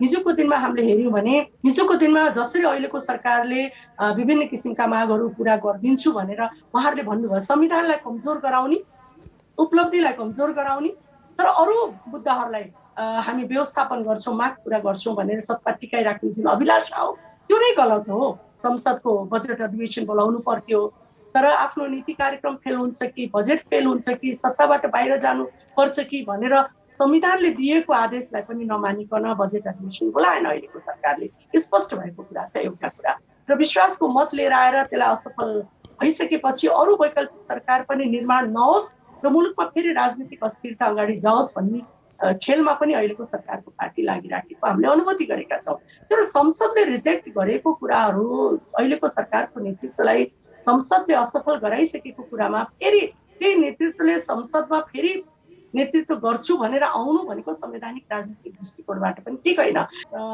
हिजोको दिनमा हामीले हेर्यौं भने हिजोको दिनमा जसरी अहिलेको सरकारले विभिन्न किसिमका मागहरू पूरा गरिदिन्छु भनेर उहाँहरूले भन्नुभयो, संविधानलाई कमजोर गराउने, उपलब्धिलाई कमजोर गराउने, तर अरू मुद्दाहरूलाई हामी व्यवस्थापन गर्छौं, माग पूरा गर्छौं भनेर सत्ता टिकाइराख्ने जुन अभिलाषा हो त्यो नै गलत हो। संसदको बजेट अधिवेशन बोलाउनु पर्थ्यो, तर आफ्नो नीति कार्यक्रम फेल हुन्छ कि बजेट फेल हुन्छ कि सत्ताबाट बाहिर जानु पर्छ कि भनेर संविधानले दिएको आदेशलाई पनि नमानिकन बजेट अधिवेशन बोलाएन अहिलेको सरकारले। स्पष्ट भएको कुरा छ एउटा कुरा, र विश्वासको मत लिएर आएर त्यसलाई असफल भइसकेपछि अरू वैकल्पिक सरकार पनि निर्माण नहोस् र मुलुकमा फेरि राजनीतिक अस्थिरता अगाडि जाओस् भन्ने खेलमा पनि अहिलेको सरकारको पार्टी लागिराखेको हामीले अनुभूति गरेका छौँ। तर संसदले रिजेक्ट गरेको कुराहरू अहिलेको सरकारको नेतृत्वलाई संसदले असफल गराइसकेको कुरामा फेरि त्यही नेतृत्वले संसदमा फेरि नेतृत्व गर्छु भनेर आउनु भनेको संवैधानिक राजनीतिक दृष्टिकोणबाट पनि ठिक होइन।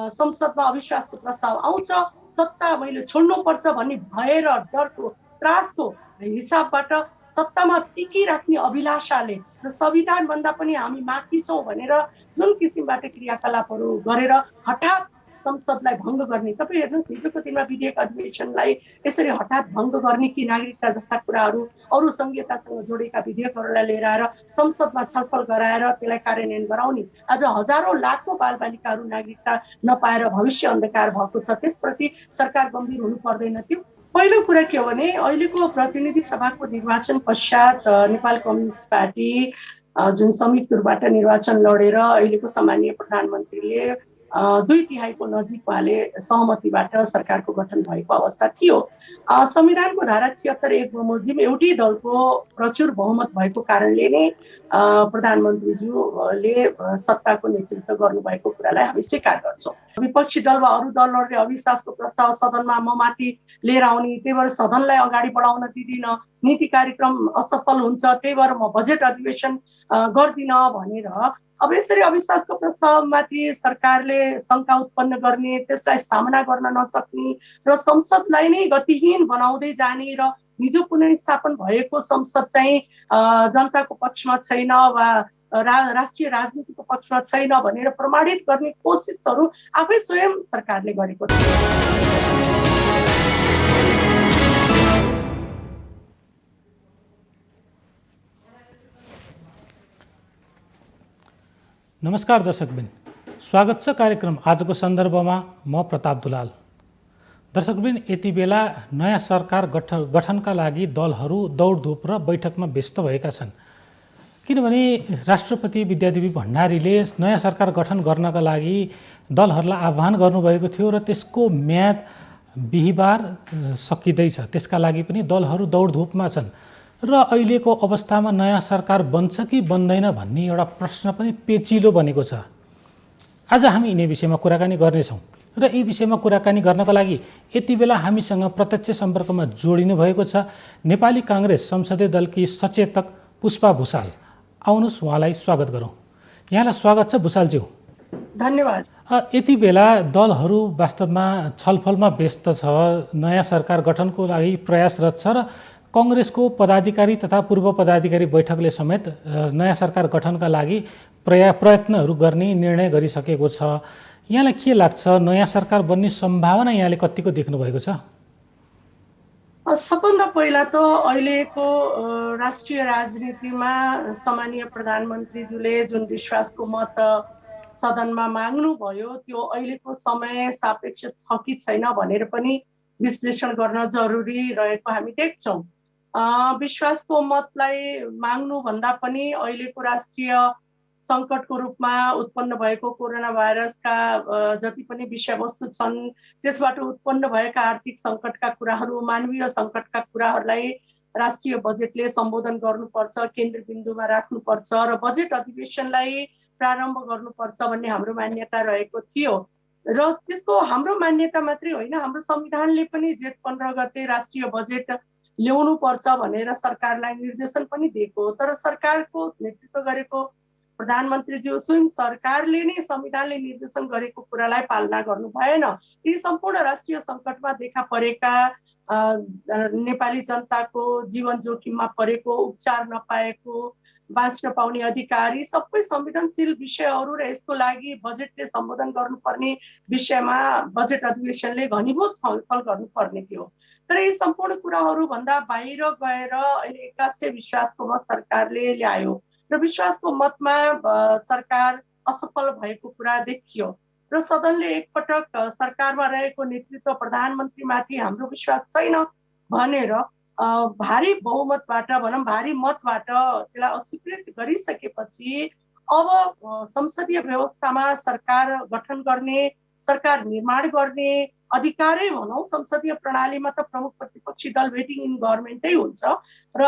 संसदमा अविश्वासको प्रस्ताव आउँछ, सत्ता मैले छोड्नु पर्छ भन्ने भय र डरको त्रासको हिसाबबाट सत्तामा टिकिराख्ने अभिलाषाले र संविधान भन्दा पनि हामी माथि छौँ भनेर जुन किसिमबाट क्रियाकलापहरू गरेर हठात संसदलाई भङ्ग गर्ने, तपाईँ हेर्नुहोस् हिजोको दिनमा विधेयक अधिवेशनलाई यसरी हठात भङ्ग गर्ने कि नागरिकता जस्ता कुराहरू अरू संघीयतासँग जोडेका विधेयकहरूलाई लिएर आएर संसदमा छलफल गराएर त्यसलाई कार्यान्वयन गराउने, आज हजारौं लाखौं बालबालिकाहरू नागरिकता नपाएर भविष्य अन्धकार भएको छ। त्यसप्रति सरकार गम्भीर हुनु पर्दैन थियो। पहिलो कुरा के हो भने अहिलेको प्रतिनिधि सभाको निर्वाचन पश्चात नेपाल कम्युनिस्ट पार्टी जुन संयुक्त रूपबाट निर्वाचन लडेर अहिलेको सम्माननीय प्रधानमन्त्रीले 2/3 नजिक उहाँले सहमतिबाट सरकारको गठन भएको अवस्था थियो। संविधानको धारा 76(1) बमोजिम एउटै दलको प्रचुर बहुमत भएको कारणले नै प्रधानमन्त्रीज्यूले सत्ताको नेतृत्व गर्नुभएको कुरालाई हामी स्वीकार गर्छौँ। विपक्षी दल वा अरू दलहरूले अविश्वासको प्रस्ताव सदनमा ममाथि लिएर आउने, त्यही भएर सदनलाई अगाडि बढाउन दिदिन, नीति कार्यक्रम असफल हुन्छ त्यही भएर म बजेट अधिवेशन गर्दिन भनेर अब यसरी अविश्वासको प्रस्तावमाथि सरकारले शंका उत्पन्न गर्ने, त्यसलाई सामना गर्न नसक्ने र संसदलाई नै गतिहीन बनाउँदै जाने र हिजो पुनर्स्थापन भएको संसद चाहिँ जनताको पक्षमा छैन वा राष्ट्रिय राजनीतिको पक्षमा छैन भनेर प्रमाणित गर्ने कोसिसहरू आफै स्वयं सरकारले गरेको छ। नमस्कार दर्शकबिन, स्वागत छ कार्यक्रम आजको सन्दर्भमा। म प्रताप दुलाल। दर्शकबिन, यति बेला नयाँ सरकार गठनका लागि दलहरू दौडधुप र बैठकमा व्यस्त भएका छन्, किनभने राष्ट्रपति विद्यादेवी भण्डारीले नयाँ सरकार गठन गर्नका लागि दलहरूलाई आह्वान गर्नुभएको थियो र त्यसको म्याद बिहिबार सकिँदैछ। त्यसका लागि पनि दलहरू दौडधुपमा छन् र अहिलेको अवस्थामा नयाँ सरकार बन्छ कि बन्दैन भन्ने एउटा प्रश्न पनि पेचिलो बनेको छ। आज हामी यिनै विषयमा कुराकानी गर्नेछौँ र यी विषयमा कुराकानी गर्नका लागि यति बेला हामीसँग प्रत्यक्ष सम्पर्कमा जोडिनु भएको छ नेपाली काङ्ग्रेस संसदीय दलकी सचेतक पुष्पा भुसाल। आउनुहोस् उहाँलाई स्वागत गरौँ। यहाँलाई स्वागत छ भुसालज्यू। धन्यवाद। यति बेला दलहरू वास्तवमा छलफलमा व्यस्त छ, नयाँ सरकार गठनको लागि प्रयासरत छ र कांग्रेसको पदाधिकारी तथा पूर्व पदाधिकारी बैठकले समेत नयाँ सरकार गठनका लागि प्रयत्नहरू गर्ने निर्णय गरिसकेको छ। यहाँलाई के लाग्छ, नयाँ सरकार बन्ने सम्भावना यहाँले कतिको देख्नु भएको छ? सबभन्दा पहिला त अहिलेको राष्ट्रिय राजनीतिमा सम्माननीय प्रधानमन्त्रीज्यूले जुन विश्वासको मत सदनमा माग्नुभयो त्यो अहिलेको समय सापेक्ष छ कि छैन भनेर पनि विश्लेषण गर्न जरुरी रहेको हामी देख्छौँ। विश्वासको मतलाई माग्नु भन्दा पनि अहिलेको राष्ट्रिय सङ्कटको रूपमा उत्पन्न भएको कोरोना भाइरसका जति पनि विषयवस्तु छन् त्यसबाट उत्पन्न भएका आर्थिक सङ्कटका कुराहरू, मानवीय सङ्कटका कुराहरूलाई राष्ट्रिय बजेटले सम्बोधन गर्नुपर्छ, केन्द्रबिन्दुमा राख्नुपर्छ र बजेट अधिवेशनलाई प्रारम्भ गर्नुपर्छ भन्ने हाम्रो मान्यता रहेको थियो। र त्यसको हाम्रो मान्यता मात्रै होइन, हाम्रो संविधानले पनि जेठ 15 गते राष्ट्रिय बजेट ल्याउनु पर्छ भनेर सरकारलाई निर्देशन पनि दिएको। तर सरकारको नेतृत्व गरेको प्रधानमन्त्रीज्यू स्वयं सरकारले नै संविधानले निर्देशन गरेको कुरालाई पालना गर्नु भएन। यी सम्पूर्ण राष्ट्रिय सङ्कटमा देखा परेका नेपाली जनताको जीवन जोखिममा परेको, उपचार नपाएको बाँच्न पाउने अधिकार, यी सबै संवेदनशील विषयहरू र यसको लागि बजेटले सम्बोधन गर्नुपर्ने विषयमा बजेट अधिवेशनले घनीभूत छलफल गर्नुपर्ने थियो। तर यी सम्पूर्ण कुराहरू भन्दा बाहिर गएर अहिले 81 विश्वासको मत सरकारले ल्यायो र विश्वासको मतमा सरकार असफल भएको कुरा देखियो र सदनले एकपटक सरकारमा रहेको नेतृत्व प्रधानमन्त्रीमाथि हाम्रो विश्वास छैन भनेर भारी बहुमतबाट भनौँ भारी मतबाट त्यसलाई अस्वीकृत गरिसकेपछि अब संसदीय व्यवस्थामा सरकार गठन गर्ने, सरकार निर्माण गर्ने अधिकारै भनौँ संसदीय प्रणालीमा त प्रमुख प्रतिपक्षी दल भेटिङ इन गभर्मेन्टै हुन्छ र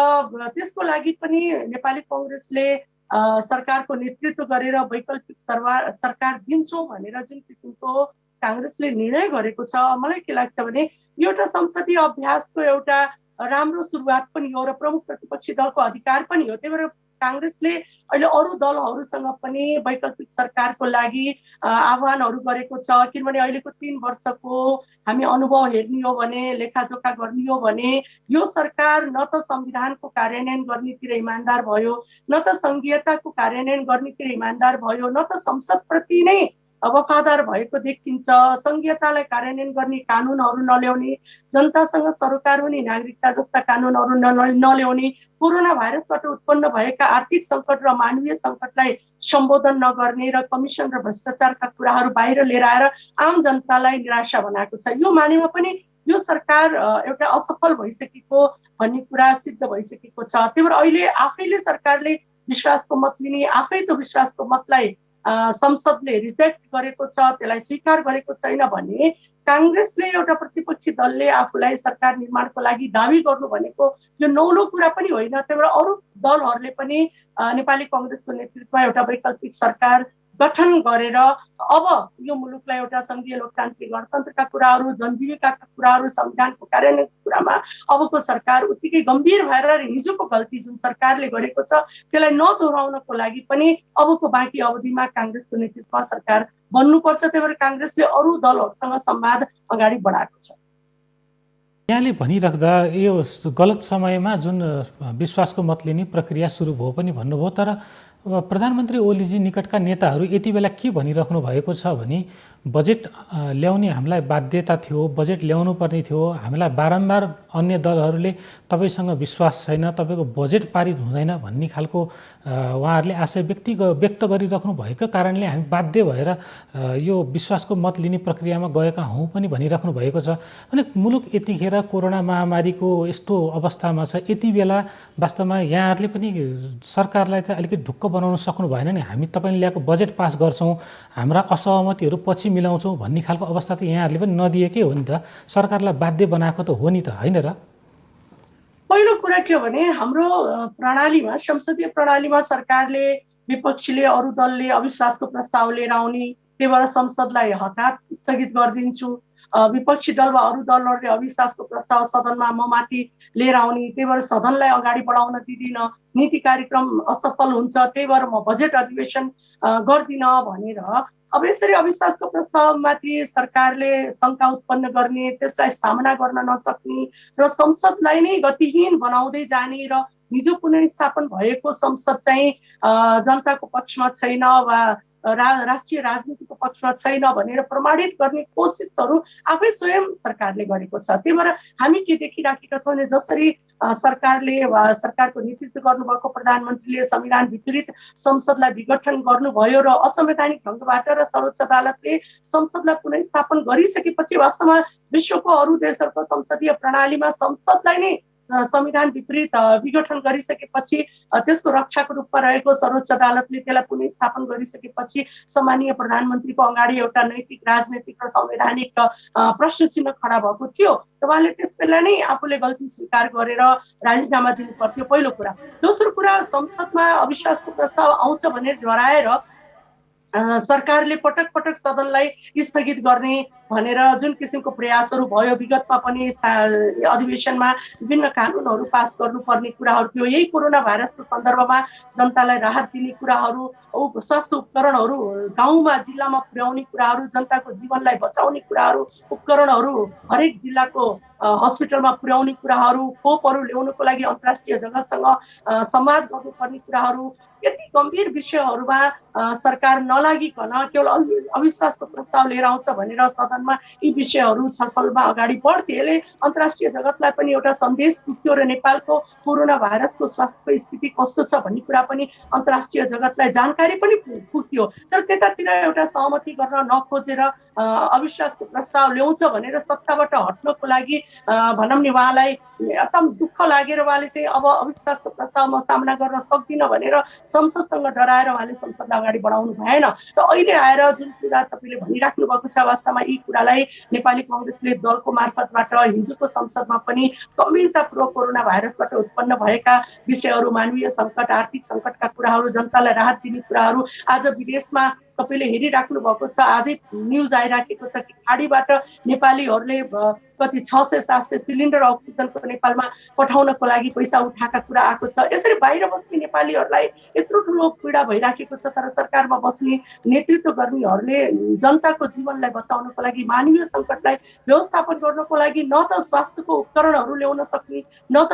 त्यसको लागि पनि नेपाली कांग्रेसले सरकारको नेतृत्व गरेर वैकल्पिक सरकार दिन्छौँ भनेर जुन किसिमको कांग्रेसले निर्णय गरेको छ, मलाई के लाग्छ भने यो एउटा संसदीय अभ्यासको एउटा राम्रो सुरुवात पनि हो र प्रमुख प्रतिपक्षी दलको अधिकार पनि हो। त्यही भएर कांग्रेसले अहिले अरू दलहरूसँग पनि वैकल्पिक सरकारको लागि आह्वानहरू गरेको छ, किनभने अहिलेको 3 वर्षको हामी अनुभव हेर्ने हो भने, लेखाजोखा गर्ने हो भने यो सरकार न त संविधानको कार्यान्वयन गर्नेतिर इमान्दार भयो, न त संघीयताको कार्यान्वयन गर्नेतिर इमान्दार भयो, न त संसदप्रति नै वफादार भएको देखिन्छ। संघीयतालाई कार्यान्वयन गर्ने कानुनहरू नल्याउने, जनतासँग सरोकार हुने नागरिकता जस्ता कानुनहरू नल्याउने, कोरोना भाइरसबाट उत्पन्न भएका आर्थिक सङ्कट र मानवीय सङ्कटलाई सम्बोधन नगर्ने र कमिसन र भ्रष्टाचारका कुराहरू बाहिर लिएर आएर आम जनतालाई निराशा बनाएको छ। यो मानेमा पनि यो सरकार एउटा असफल भइसकेको भन्ने कुरा सिद्ध भइसकेको छ। त्यही भएर अहिले आफैले सरकारले विश्वासको मत लिने, आफै त्यो विश्वासको मतलाई संसदले रिजेक्ट गरेको छ, त्यसलाई स्वीकार गरेको छैन भने कांग्रेसले एउटा प्रतिपक्षी दलले आफूलाई सरकार निर्माणको लागि दावी गर्नु भनेको यो नौलो कुरा पनि होइन। त्यही भएर अरू दलहरूले पनि नेपाली कांग्रेसको नेतृत्वमा एउटा वैकल्पिक सरकार गठन गरेर अब यो मुलुकलाई एउटा संघीय लोकतान्त्रिक गणतन्त्रका कुराहरू, जनजीविकाका कुराहरू, संविधानको कार्यान्वयनको कुरामा अबको सरकार उत्तिकै गम्भीर भएर हिजोको गल्ती जुन सरकारले गरेको छ त्यसलाई नदोहोऱ्याउनको लागि पनि अबको बाँकी अवधिमा कांग्रेसको नेतृत्वमा सरकार बन्नुपर्छ। त्यही भएर कांग्रेसले अरू दलहरूसँग संवाद अगाडि बढाएको छ। यहाँले भनिराख्दा यो गलत समयमा जुन विश्वासको मत लिने प्रक्रिया सुरु भयो पनि भन्नुभयो, तर प्रधानमन्त्री ओलीजी निकटका नेताहरू यति बेला के भनिराख्नु भएको छ भने बजेट ल्याउने हामीलाई बाध्यता थियो, बजेट ल्याउनु पर्ने थियो, हामीलाई बारम्बार अन्य दलहरूले तपाईसँग विश्वास छैन, तपाईँको बजेट पारित हुँदैन भन्ने खालको उहाँहरूले आशय व्यक्त गरिराख्नु भएको कारणले हामी बाध्य भएर यो विश्वासको मत लिने प्रक्रियामा गएका हौँ पनि भनिराख्नु भएको छ। भने मुलुक यतिखेर कोरोना महामारीको यस्तो अवस्थामा छ, यति बेला वास्तवमा यहाँहरूले पनि सरकारलाई चाहिँ अलिकति ढुक्क बनाउन सक्नु भएन नि, हामी तपाईँले ल्याएको बजेट पास गर्छौँ, हाम्रा असहमतिहरू पछि मिलाउँछौँ भन्ने खालको अवस्था त यहाँहरूले पनि नदिएकै हो नि त, सरकारलाई बाध्य बनाएको त हो नि त, होइन र? पहिलो कुरा के हो भने हाम्रो प्रणालीमा, संसदीय प्रणालीमा सरकारले, विपक्षीले, अरू दलले अविश्वासको प्रस्ताव लिएर आउने, त्यही भएर संसदलाई हठात स्थगित गरिदिन्छु, विपक्षी दल वा अरू दलहरूले अविश्वासको प्रस्ताव सदनमा म माथि लिएर आउने, त्यही भएर सदनलाई अगाडि बढाउन दिदिनँ, नीति कार्यक्रम असफल हुन्छ, त्यही भएर म बजेट अधिवेशन गर्दिनँ भनेर अब यसरी अविश्वासको प्रस्तावमाथि सरकारले शङ्का उत्पन्न गर्ने, त्यसलाई सामना गर्न नसक्ने र संसदलाई नै गतिहीन बनाउँदै जाने र हिजो पुनर्स्थापन भएको संसद चाहिँ जनताको पक्षमा छैन वा राष्ट्रिय राजनीतिको पक्षमा छैन भनेर प्रमाणित गर्ने कोसिसहरू आफै स्वयं सरकारले गरेको छ। त्यही भएर हामी के देखिराखेका छौँ भने जसरी सरकारले वा सरकारको नेतृत्व गर्नुभएको प्रधानमन्त्रीले संविधान विपरीत संसदलाई विघटन गर्नुभयो र असंवैधानिक ढङ्गबाट र सर्वोच्च अदालतले संसदलाई पुनर्स्थापन गरिसकेपछि वास्तवमा विश्वको अरू देशहरूको संसदीय प्रणालीमा संसदलाई नै संविधान विपरीत विघटन गरिसकेपछि त्यसको रक्षाको रूपमा रहेको सर्वोच्च अदालतले त्यसलाई पुनर्स्थापन गरिसकेपछि सम्माननीय प्रधानमन्त्रीको अगाडि एउटा नैतिक, राजनैतिक र संवैधानिक प्रश्न चिन्ह खडा भएको थियो र उहाँले त्यस बेला नै आफूले गल्ती स्वीकार गरेर राजीनामा दिनु पर्थ्यो, पहिलो कुरा। दोस्रो कुरा, संसदमा अविश्वासको प्रस्ताव आउँछ भनेर डराएर सरकारले पटक पटक सदनलाई स्थगित गर्ने भनेर जुन किसिमको प्रयासहरू भयो, विगतमा पनि अधिवेशनमा विभिन्न कानुनहरू पास गर्नुपर्ने कुराहरू थियो। यही कोरोना भाइरसको सन्दर्भमा जनतालाई राहत दिने कुराहरू, स्वास्थ्य उपकरणहरू गाउँमा जिल्लामा पुर्याउने कुराहरू, जनताको जीवनलाई बचाउने कुराहरू, उपकरणहरू हरेक जिल्लाको हस्पिटलमा पुर्याउने कुराहरू, खोपहरू ल्याउनको लागि अन्तर्राष्ट्रिय जगतसँग संवाद गर्नुपर्ने कुराहरू, यति गम्भीर विषयहरूमा सरकार नलागिकन केवल अविश्वासको प्रस्ताव लिएर आउँछ भनेर सदनमा यी विषयहरू छलफलमा अगाडि बढ्थे। यसले अन्तर्राष्ट्रिय जगतलाई पनि एउटा सन्देश पुग्थ्यो र नेपालको कोरोना भाइरसको स्वास्थ्य स्थिति कस्तो छ भन्ने कुरा पनि अन्तर्राष्ट्रिय जगतलाई जानकारी पनि पुग्थ्यो। तर त्यतातिर एउटा सहमति गर्न नखोजेर अविश्वासको प्रस्ताव ल्याउँछ भनेर सत्ताबाट हट्नको लागि भनौँ नि उहाँलाई एकदम दुःख लागेर उहाँले चाहिँ अब अविश्वासको प्रस्ताव म सामना गर्न सक्दिनँ भनेर संसदसँग डराएर उहाँले संसदलाई अगाडि बढाउनु भएन। र अहिले आएर जुन कुरा तपाईँले भनिराख्नु भएको छ, वास्तवमा यी कुरालाई नेपाली कङ्ग्रेसले दलको मार्फतबाट हिजोको संसदमा पनि गम्भीरतापूर्वक कोरोना भाइरसबाट उत्पन्न भएका विषयहरू, मानवीय सङ्कट, आर्थिक सङ्कटका कुराहरू, जनतालाई राहत दिने कुराहरू, आज विदेशमा तपाईँले हेरिराख्नु भएको छ, आजै न्युज आइराखेको छ कि खाडीबाट नेपालीहरूले कति 600-700 सिलिन्डर अक्सिजनको नेपालमा पठाउनको लागि पैसा उठाएका कुरा आएको छ। यसरी बाहिर बस्ने नेपालीहरूलाई यत्रो ठुलो पीडा भइराखेको छ, तर सरकारमा बस्ने नेतृत्व गर्नेहरूले जनताको जीवनलाई बचाउनको लागि, मानवीय सङ्कटलाई व्यवस्थापन गर्नको लागि न त स्वास्थ्यको उपकरणहरू ल्याउन सक्ने, न त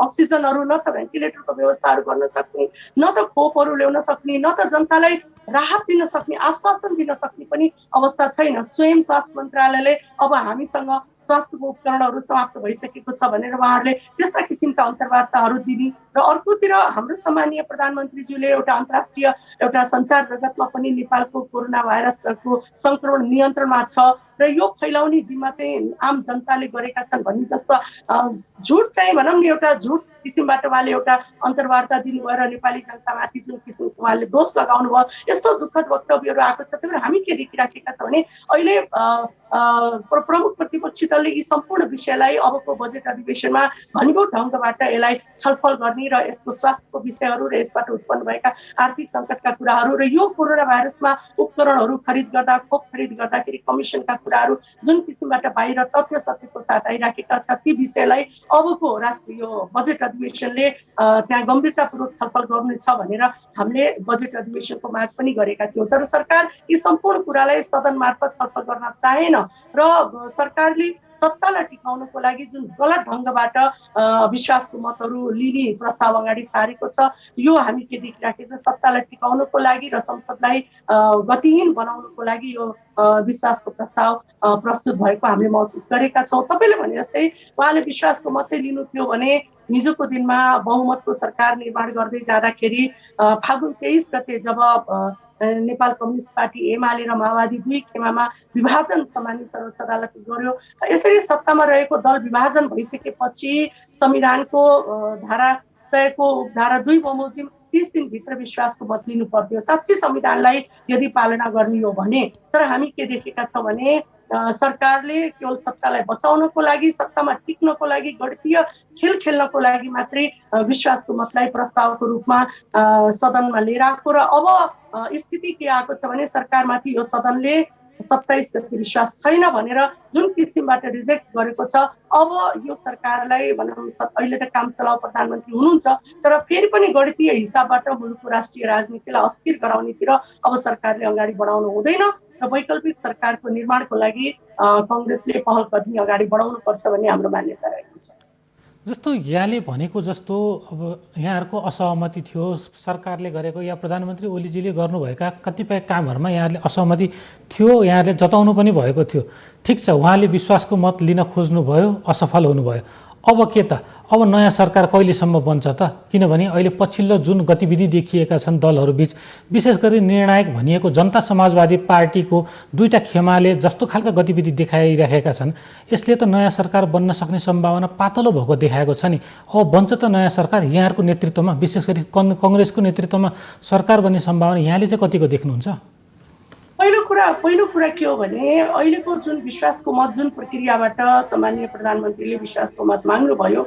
अक्सिजनहरू, न त भेन्टिलेटरको व्यवस्थाहरू गर्न सक्ने, न त खोपहरू ल्याउन सक्ने, न त जनतालाई राहत दिन सक्ने, आश्वासन दिन सक्ने पनि अवस्था छैन। स्वयं स्वास्थ्य मन्त्रालयले अब हामीसँग स्वास्थ्यको उपकरणहरू समाप्त भइसकेको छ भनेर उहाँहरूले त्यस्ता किसिमका अन्तर्वार्ताहरू दिने र अर्कोतिर हाम्रो सम्मानीय प्रधानमन्त्रीज्यूले एउटा अन्तर्राष्ट्रिय एउटा सञ्चार जगतमा पनि नेपालको कोरोना भाइरसको सङ्क्रमण नियन्त्रणमा छ र यो फैलाउने जिम्मा चाहिँ आम जनताले गरेका छन् भन्ने जस्तो झुट चाहिँ भनौँ नि एउटा झुट किसिमबाट उहाँले एउटा अन्तर्वार्ता दिनुभयो र नेपाली जनतामाथि जुन किसिमको उहाँले दोष लगाउनु भयो, यस्तो दुःखद वक्तव्यहरू आएको छ। त्यही भएर हामी के देखिराखेका छौँ भने अहिले प्रमुख प्रतिपक्षी दलले यी सम्पूर्ण विषयलाई अबको बजेट अधिवेशनमा घनीभूत ढङ्गबाट यसलाई छलफल गर्ने र यसको स्वास्थ्यको विषयहरू र यसबाट उत्पन्न भएका आर्थिक सङ्कटका कुराहरू र यो कोरोना भाइरसमा उपकरणहरू खरिद गर्दा, खोप खरिद गर्दाखेरि कमिसनका कुराहरू जुन किसिमबाट बाहिर तथ्य सत्यको साथ आइराखेका छ, ती विषयलाई अबको राष्ट्रिय यो बजेट अधिवेशनले त्यहाँ गम्भीरतापूर्वक छलफल गर्नेछ भनेर हामीले बजेट अधिवेशनको माग पनि गरेका थियौँ। तर सरकार यी सम्पूर्ण कुरालाई सदन मार्फत छलफल गर्न चाहेन र सरकारले सत्तालाई टिकाउनको लागि जुन गलत ढङ्गबाट विश्वासको मतहरू लिने प्रस्ताव अगाडि सारेको छ, यो हामी के देखिराखेको छ, सत्तालाई टिकाउनको लागि र संसदलाई गतिहीन बनाउनको लागि यो विश्वासको प्रस्ताव प्रस्तुत भएको हामीले महसुस गरेका छौँ। तपाईँले भने जस्तै उहाँले विश्वासको मतै लिनु थियो भने हिजोको दिनमा बहुमतको सरकार निर्माण गर्दै जाँदाखेरि फागुन 23 गते जब नेपाल कम्युनिस्ट पार्टी एमाले र माओवादी दुई खेमामा विभाजन सामान्य सर्वोच्च अदालतले गर्यो। यसरी सत्तामा रहेको दल विभाजन भइसकेपछि संविधानको धारा 100 को धारा 2 बमोजिम 30 दिनभित्र विश्वासको मत लिनु पर्थ्यो साँच्चै संविधानलाई यदि पालना गर्ने हो भने। तर हामी के देखेका छौँ भने सरकारले केवल सत्तालाई बचाउनको लागि, सत्तामा टिक्नको लागि, गणितीय खेल खेल्नको लागि मात्रै विश्वासको मतलाई प्रस्तावको रूपमा सदनमा लिएर आएको र अब स्थिति के आएको छ भने सरकारमाथि यो सदनले 27 गते विश्वास छैन भनेर जुन किसिमबाट रिजेक्ट गरेको छ, अब यो सरकारलाई भनौँ अहिले त काम चलाउ प्रधानमन्त्री हुनुहुन्छ, तर फेरि पनि गणितीय हिसाबबाट मुलुकको राष्ट्रिय राजनीतिलाई अस्थिर गराउनेतिर अब सरकारले अगाडि बढाउनु हुँदैन र वैकल्पिक सरकारको निर्माणको लागि कङ्ग्रेसले पहल कदमी अगाडि बढाउनुपर्छ भन्ने हाम्रो मान्यता रहेको छ। जस्तो यहाँले भनेको जस्तो अब यहाँहरूको असहमति थियो सरकारले गरेको या प्रधानमन्त्री ओलीजीले गर्नुभएका कतिपय कामहरूमा यहाँहरूले असहमति थियो, यहाँहरूले जताउनु पनि भएको थियो। ठिक छ, उहाँले विश्वासको मत लिन खोज्नुभयो, असफल हुनुभयो। अब के त, अब नयाँ सरकार कहिलेसम्म बन्छ त? किनभने अहिले पछिल्लो जुन गतिविधि देखिएका छन् दलहरूबीच, विशेष गरी निर्णायक भनिएको जनता समाजवादी पार्टीको दुईटा खेमाले जस्तो खालका गतिविधि देखाइरहेका छन्, यसले त नयाँ सरकार बन्न सक्ने सम्भावना पातलो भएको देखाएको छ नि। अब बन्छ त नयाँ सरकार यहाँहरूको नेतृत्वमा, विशेष गरी कङ्ग्रेसको नेतृत्वमा सरकार बन्ने सम्भावना यहाँले चाहिँ कतिको देख्नुहुन्छ? पहिलो कुरा के हो भने अहिलेको जुन विश्वासको मत जुन प्रक्रियाबाट सामान्य प्रधानमन्त्रीले विश्वासको मत माग्नुभयो,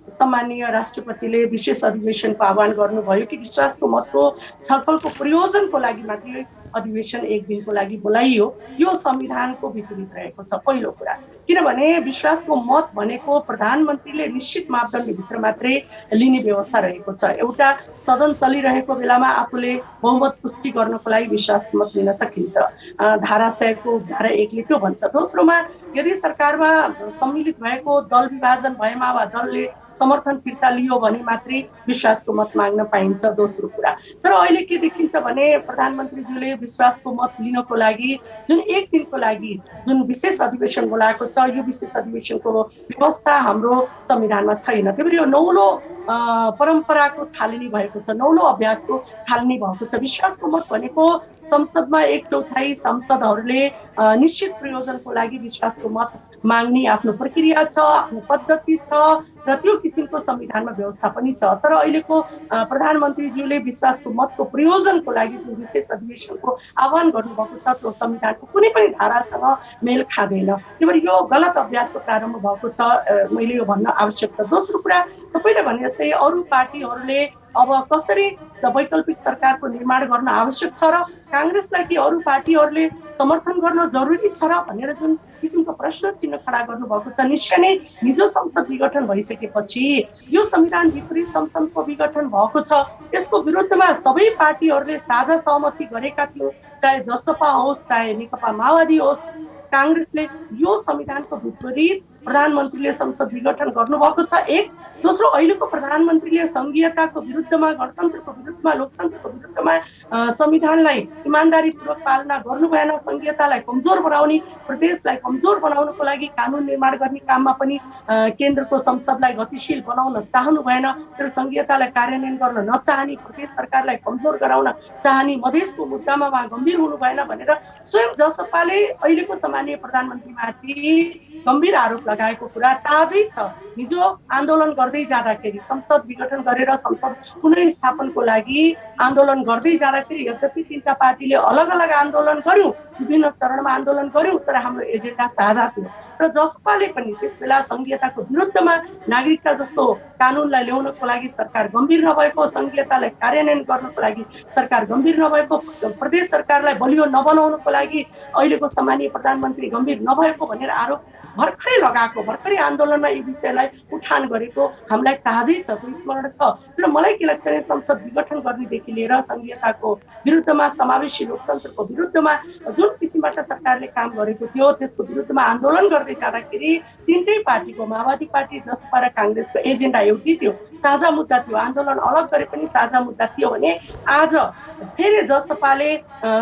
सम्माननीय राष्ट्रपतिले विशेष अधिवेशनको आह्वान गर्नुभयो कि विश्वासको मतको छलफलको प्रयोजनको लागि मात्रै अधिवेशन एक दिनको लागि बोलाइयो, यो संविधानको विपरीत रहेको छ पहिलो कुरा। किनभने विश्वासको मत भनेको प्रधानमन्त्रीले निश्चित मापदण्डभित्र मात्रै लिने व्यवस्था रहेको छ। एउटा सदन चलिरहेको बेलामा आफूले बहुमत पुष्टि गर्नको लागि विश्वासको मत लिन सकिन्छ, धारा 100 धारा 1ले त्यो भन्छ। दोस्रोमा यदि सरकारमा सम्मिलित भएको दल विभाजन भएमा वा दलले समर्थन फिर्ता लियो भने मात्रै विश्वासको मत माग्न पाइन्छ, दोस्रो कुरा। तर अहिले के देखिन्छ भने प्रधानमन्त्रीज्यूले विश्वासको मत लिनको लागि जुन एक दिनको लागि जुन विशेष अधिवेशन बोलाएको छ, यो विशेष अधिवेशनको व्यवस्था हाम्रो संविधानमा छैन। त्यही भएर यो नौलो परम्पराको थालनी भएको छ, नौलो अभ्यासको थालनी भएको छ। विश्वासको मत भनेको संसदमा 1/4 सांसदहरूले निश्चित प्रयोजनको लागि विश्वासको मत माग्ने आफ्नो प्रक्रिया छ, आफ्नो पद्धति छ र त्यो किसिमको संविधानमा व्यवस्था पनि छ। तर अहिलेको प्रधानमन्त्रीज्यूले विश्वासको मतको प्रयोजनको लागि जुन विशेष अधिवेशनको आह्वान गर्नुभएको छ त्यो संविधानको कुनै पनि धारासँग मेल खाँदैन। त्यही भएर यो गलत अभ्यासको प्रारम्भ भएको छ, मैले यो भन्न आवश्यक छ। दोस्रो कुरा, तपाईँले भने जस्तै अरू पार्टीहरूले अब कसरी वैकल्पिक सरकारको निर्माण गर्न आवश्यक छ र काङ्ग्रेसलाई कि अरू पार्टीहरूले समर्थन गर्न जरुरी छ र भनेर जुन किसिमको प्रश्न चिन्ह खडा गर्नुभएको छ, निश्चय नै हिजो संसद विघटन भइसकेपछि यो संविधान विपरीत संसदको विघटन भएको छ, यसको विरुद्धमा सबै पार्टीहरूले साझा सहमति गरेका थियो, चाहे जसपा होस् चाहे नेकपा माओवादी होस्। काङ्ग्रेसले यो संविधानको विपरीत प्रधानमन्त्रीले संसद विघटन गर्नुभएको छ। एक दोस्रो, अहिलेको प्रधानमन्त्रीले संघीयताको विरुद्धमा, गणतन्त्रको विरुद्धमा, लोकतन्त्रको विरुद्धमा संविधानलाई इमानदारीपूर्वक पालना गर्नु भएन, संघीयतालाई कमजोर बनाउने, प्रदेशलाई कमजोर बनाउनको लागि कानुन निर्माण गर्ने काममा पनि केन्द्रको संसदलाई गतिशील बनाउन चाहनु भएन, तर संघीयतालाई कार्यान्वयन गर्न नचाहने, प्रदेश सरकारलाई कमजोर गराउन चाहने, मधेसको मुद्दामा उहाँ गम्भीर हुनु भएन भनेर स्वयं जसपाले अहिलेको सामान्य प्रधानमन्त्रीमाथि गम्भीर आरोप लगाएको कुरा ताजै छ। हिजो आन्दोलन गर्दै जाँदाखेरि, संसद विघटन गरेर संसद पुनर्स्थापनको लागि आन्दोलन गर्दै जाँदाखेरि, यद्यपि तीनटा पार्टीले अलग अलग आन्दोलन गर्यो, विभिन्न चरणमा आन्दोलन गर्यो, तर हाम्रो एजेन्डा साझा थियो। र जसपाले पनि त्यसबेला संघीयताको विरुद्धमा नागरिकता जस्तो कानुनलाई ल्याउनको लागि सरकार गम्भीर नभएको, संघीयतालाई कार्यान्वयन गर्नको लागि सरकार गम्भीर नभएको, प्रदेश सरकारलाई बलियो नबनाउनको लागि अहिलेको सामान्य प्रधानमन्त्री गम्भीर नभएको भनेर आरोप भर्खरै लगाएको, भर्खरै आन्दोलनमा यो विषयलाई उठान गरेको हामीलाई ताजै छ, त्यो स्मरण छ। तर मलाई के लाग्छ भने संसद विघटन गर्नेदेखि लिएर संघीयताको विरुद्धमा, समावेशी लोकतन्त्रको विरुद्धमा जुन किसिमबाट सरकारले काम गरेको थियो त्यसको विरुद्धमा आन्दोलन गर्दै जाँदाखेरि तीनटै पार्टीको, माओवादी पार्टी, जसपा र काङ्ग्रेसको एजेन्डा एउटै थियो, साझा मुद्दा थियो। आन्दोलन अलग गरे पनि साझा मुद्दा थियो भने आज फेरि जसपाले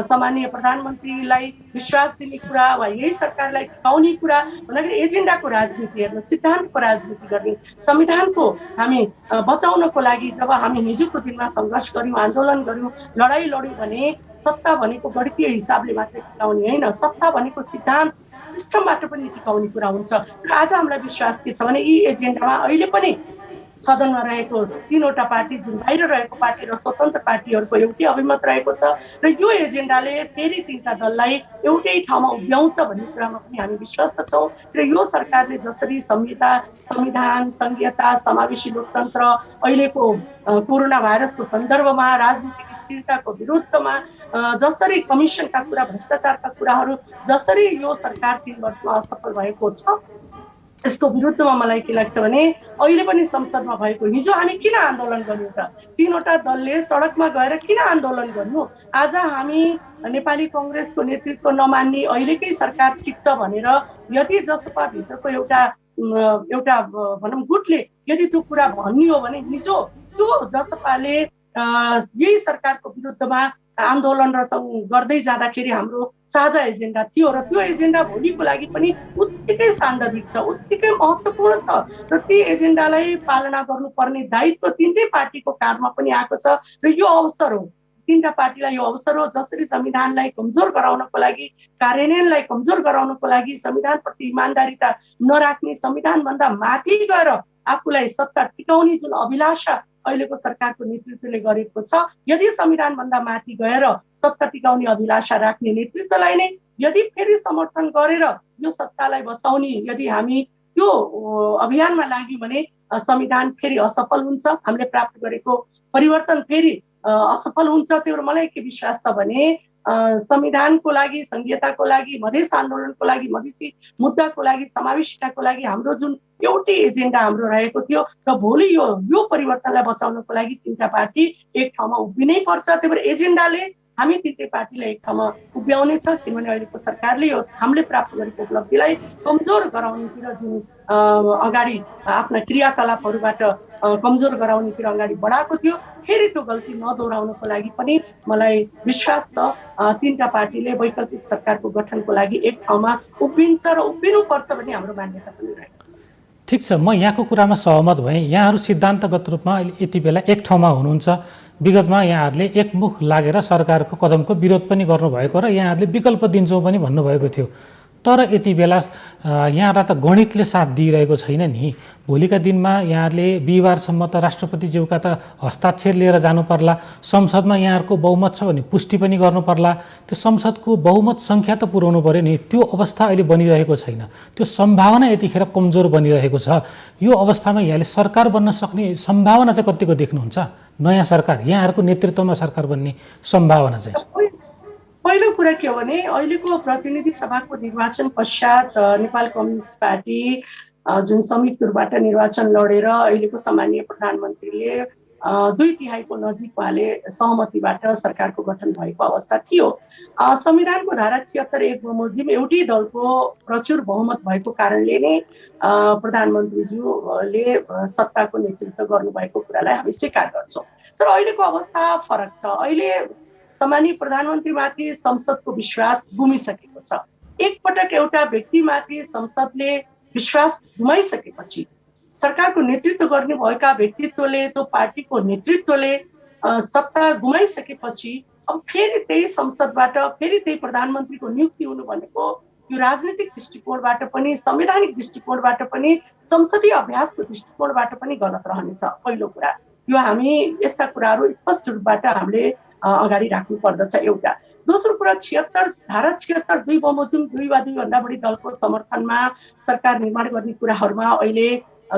सामान्य प्रधानमन्त्रीलाई विश्वास दिने कुरा वा यही सरकारलाई टिकाउने कुरा भन्दाखेरि एजेन्डाको राजनीति हेर्न, सिद्धान्तको राजनीति गर्ने, संविधानको हामी बचाउनको लागि जब हामी हिजोको दिनमा सङ्घर्ष गऱ्यौँ, आन्दोलन गऱ्यौँ, लडाइँ लड्यौँ भने सत्ता भनेको गणितीय हिसाबले मात्रै टिकाउने होइन, सत्ता भनेको सिद्धान्त सिस्टमबाट पनि टिकाउने कुरा हुन्छ। र आज हामीलाई विश्वास के छ भने यी एजेन्डामा अहिले पनि सदनमा रहेको तीनवटा पार्टी, जुन बाहिर रहेको पार्टी र स्वतन्त्र पार्टीहरूको एउटै अभिमत रहेको छ र यो एजेन्डाले फेरि तीनटा दललाई एउटै ठाउँमा उभ्याउँछ भन्ने कुरामा पनि हामी विश्वस्त छौँ। र यो सरकारले जसरी संहिता, संविधान, संघीयता, समावेशी लोकतन्त्र, अहिलेको कोरोना भाइरसको सन्दर्भमा राजनीतिक स्थिरताको विरुद्धमा जसरी कमिसनका कुरा, भ्रष्टाचारका कुराहरू जसरी यो सरकार 3 वर्षमा असफल भएको छ, यसको विरुद्धमा मलाई के लाग्छ भने अहिले पनि संसदमा भएको, हिजो हामी किन आन्दोलन गर्यौँ त? तीनवटा दलले सडकमा गएर किन आन्दोलन गर्नु? आज हामी नेपाली कङ्ग्रेसको नेतृत्व नमान्ने अहिलेकै सरकार ठिक छ भनेर यदि जसपा भित्रको एउटा भनौँ गुटले यदि त्यो कुरा भन्ने हो भने हिजो त्यो जसपाले यही सरकारको विरुद्धमा आन्दोलन र गर्दै जाँदाखेरि हाम्रो साझा एजेन्डा थियो र त्यो एजेन्डा भोलिको लागि पनि उत्तिकै सान्दर्भिक छ, उत्तिकै महत्त्वपूर्ण छ र ती एजेन्डालाई पालना गर्नुपर्ने दायित्व तीनटै पार्टीको काँधमा पनि आएको छ। र यो अवसर हो, तीनटा पार्टीलाई यो अवसर हो जसरी संविधानलाई कमजोर गराउनको लागि, कार्यान्वयनलाई कमजोर गराउनको लागि, संविधानप्रति इमानदारिता नराख्ने, संविधानभन्दा माथि गएर आफूलाई सत्ता टिकाउने जुन अभिलाषा अहिलेको सरकारको नेतृत्वले गरेको छ, यदि संविधानभन्दा माथि गएर सत्ता टिकाउने अभिलाषा राख्ने नेतृत्वलाई नै यदि फेरि समर्थन गरेर यो सत्तालाई बचाउने यदि हामी त्यो अभियानमा लाग्यो भने संविधान फेरि असफल हुन्छ, हामीले प्राप्त गरेको परिवर्तन फेरि असफल हुन्छ। त्यही भएर मलाई के विश्वास छ भने संविधानको लागि, संघीयताको लागि, मधेस आन्दोलनको लागि, मधेसी मुद्दाको लागि, समावेशिताको लागि हाम्रो जुन एउटै एजेन्डा हाम्रो रहेको थियो र भोलि यो परिवर्तनलाई बचाउनको लागि तीनटा पार्टी एक ठाउँमा उभिनै पर्छ। त्यही भएर एजेन्डाले हामी तीनटै पार्टीलाई एक ठाउँमा उभ्याउने छ, किनभने अहिलेको सरकारले यो हामीले प्राप्त गरेको उपलब्धिलाई कमजोर गराउनेतिर जुन अगाडि आफ्ना क्रियाकलापहरूबाट कमजोर गराउनेतिर अगाडि बढाएको थियो, फेरि त्यो गल्ती नदोहोऱ्याउनको लागि पनि मलाई विश्वास छ तीनटा पार्टीले वैकल्पिक सरकारको गठनको लागि एक ठाउँमा उभिन्छ र उभिनुपर्छ भन्ने हाम्रो मान्यता पनि रहेको छ। ठिक छ, म यहाँको कुरामा सहमत भएँ। यहाँहरू सिद्धान्तगत रूपमा यति बेला एक ठाउँमा हुनुहुन्छ। विगतमा यहाँहरूले एकमुख लागेर सरकारको कदमको विरोध पनि गर्नुभएको र यहाँहरूले विकल्प दिन्छौँ पनि भन्नुभएको थियो। तर यति बेला यहाँलाई त गणितले साथ दिइरहेको छैन नि। भोलिका दिनमा यहाँहरूले बिहिबारसम्म त राष्ट्रपतिज्यूका त हस्ताक्षर लिएर जानु पर्ला, संसदमा यहाँहरूको बहुमत छ भने पुष्टि पनि गर्नु पर्ला, त्यो संसदको बहुमत सङ्ख्या त पुर्याउनु पऱ्यो नि। त्यो अवस्था अहिले बनिरहेको छैन, त्यो सम्भावना यतिखेर कमजोर बनिरहेको छ। यो अवस्थामा यहाँले सरकार बन्न सक्ने सम्भावना चाहिँ कतिको देख्नुहुन्छ? नयाँ सरकार, यहाँहरूको नेतृत्वमा सरकार बन्ने सम्भावना चाहिँ? पहिलो कुरा के हो भने अहिलेको प्रतिनिधि सभाको निर्वाचन पश्चात नेपाल कम्युनिस्ट पार्टी जुन संयुक्त रूपबाट निर्वाचन लडेर अहिलेको सम्माननीय प्रधानमन्त्रीले 2/3 नजिक उहाँले सहमतिबाट सरकारको गठन भएको अवस्था थियो। संविधानको धारा 76(1) बमोजिम एउटै दलको प्रचुर बहुमत भएको कारणले नै प्रधानमन्त्रीज्यूले सत्ताको नेतृत्व गर्नुभएको कुरालाई हामी स्वीकार गर्छौँ। तर अहिलेको अवस्था फरक छ। अहिले सम्माननीय प्रधानमन्त्रीमाथि संसदको विश्वास गुमिसकेको छ। एकपटक एउटा व्यक्तिमाथि संसदले विश्वास गुमाइसकेपछि सरकारको नेतृत्व गर्नुभएका व्यक्तित्वले, त्यो पार्टीको नेतृत्वले सत्ता गुमाइसकेपछि अब फेरि त्यही संसदबाट फेरि त्यही प्रधानमन्त्रीको नियुक्ति हुनु भनेको यो राजनीतिक दृष्टिकोणबाट पनि, संवैधानिक दृष्टिकोणबाट पनि, संसदीय अभ्यासको दृष्टिकोणबाट पनि गलत रहनेछ। पहिलो कुरा यो हामी यस्ता कुराहरू स्पष्ट रूपबाट हामीले अगाडि राख्नु पर्दछ एउटा। दोस्रो कुरा धारा 76(2) बमोजिम 2 वा 2 भन्दा बढी दलको समर्थनमा सरकार निर्माण गर्ने कुराहरूमा अहिले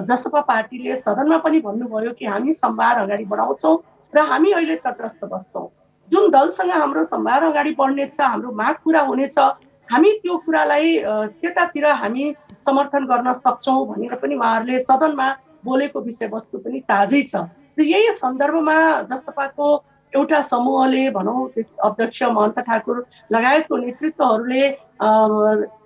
जसपा पार्टीले सदनमा पनि भन्नुभयो कि हामी संवाद अगाडि बढाउँछौँ र हामी अहिले तटस्थ बस्छौँ। जुन दलसँग हाम्रो संवाद अगाडि बढ्नेछ, हाम्रो माग पुरा हुनेछ, हामी त्यो कुरालाई त्यतातिर हामी समर्थन गर्न सक्छौँ भनेर पनि उहाँहरूले सदनमा बोलेको विषयवस्तु पनि ताजै छ। र यही सन्दर्भमा जसपाको एउटा समूहले भनौँ अध्यक्ष महन्त ठाकुर लगायतको नेतृत्वहरूले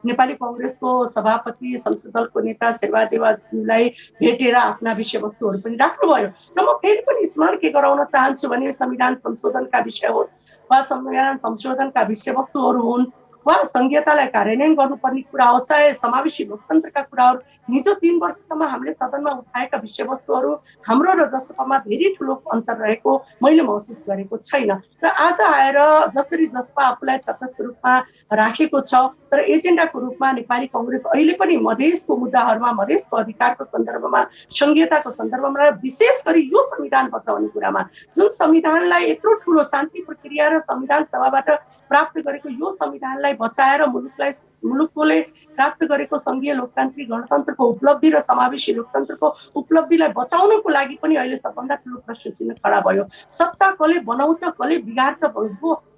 नेपाली कङ्ग्रेसको सभापति, संसद दलको नेता शेरबहादेवज्यूलाई भेटेर आफ्ना विषयवस्तुहरू पनि राख्नुभयो। र म फेरि पनि स्मरण के गराउन चाहन्छु भने संविधान संशोधनका विषय होस् वा संविधान संशोधनका विषयवस्तुहरू हुन् वा संघीयतालाई कार्यान्वयन गर्नुपर्ने कुरा होस्, चाहे समावेशी लोकतन्त्रका कुराहरू, हिजो 3 वर्षसम्म हामीले सदनमा उठाएका विषयवस्तुहरू हाम्रो र जसपामा धेरै ठुलो अन्तर रहेको मैले महसुस गरेको छैन। र आज आएर जसरी जसपा आफूलाई तटस्थ रूपमा राखेको छ, तर एजेन्डाको रूपमा नेपाली कङ्ग्रेस अहिले पनि मधेसको मुद्दाहरूमा, मधेसको अधिकारको सन्दर्भमा, संघीयताको सन्दर्भमा र विशेष गरी यो संविधान बचाउने कुरामा, जुन संविधानलाई यत्रो ठुलो शान्ति प्रक्रिया र संविधान सभाबाट प्राप्त गरेको यो संविधानलाई बचाएर मुलुकले प्राप्त गरेको संघीय लोकतान्त्रिक गणतन्त्रको उपलब्धि र समावेशी लोकतन्त्रको उपलब्धिलाई बचाउनको लागि पनि अहिले सबभन्दा ठुलो प्रश्न चिन्ह खडा भयो। सत्ता कसले बनाउँछ, कसले बिगार्छ,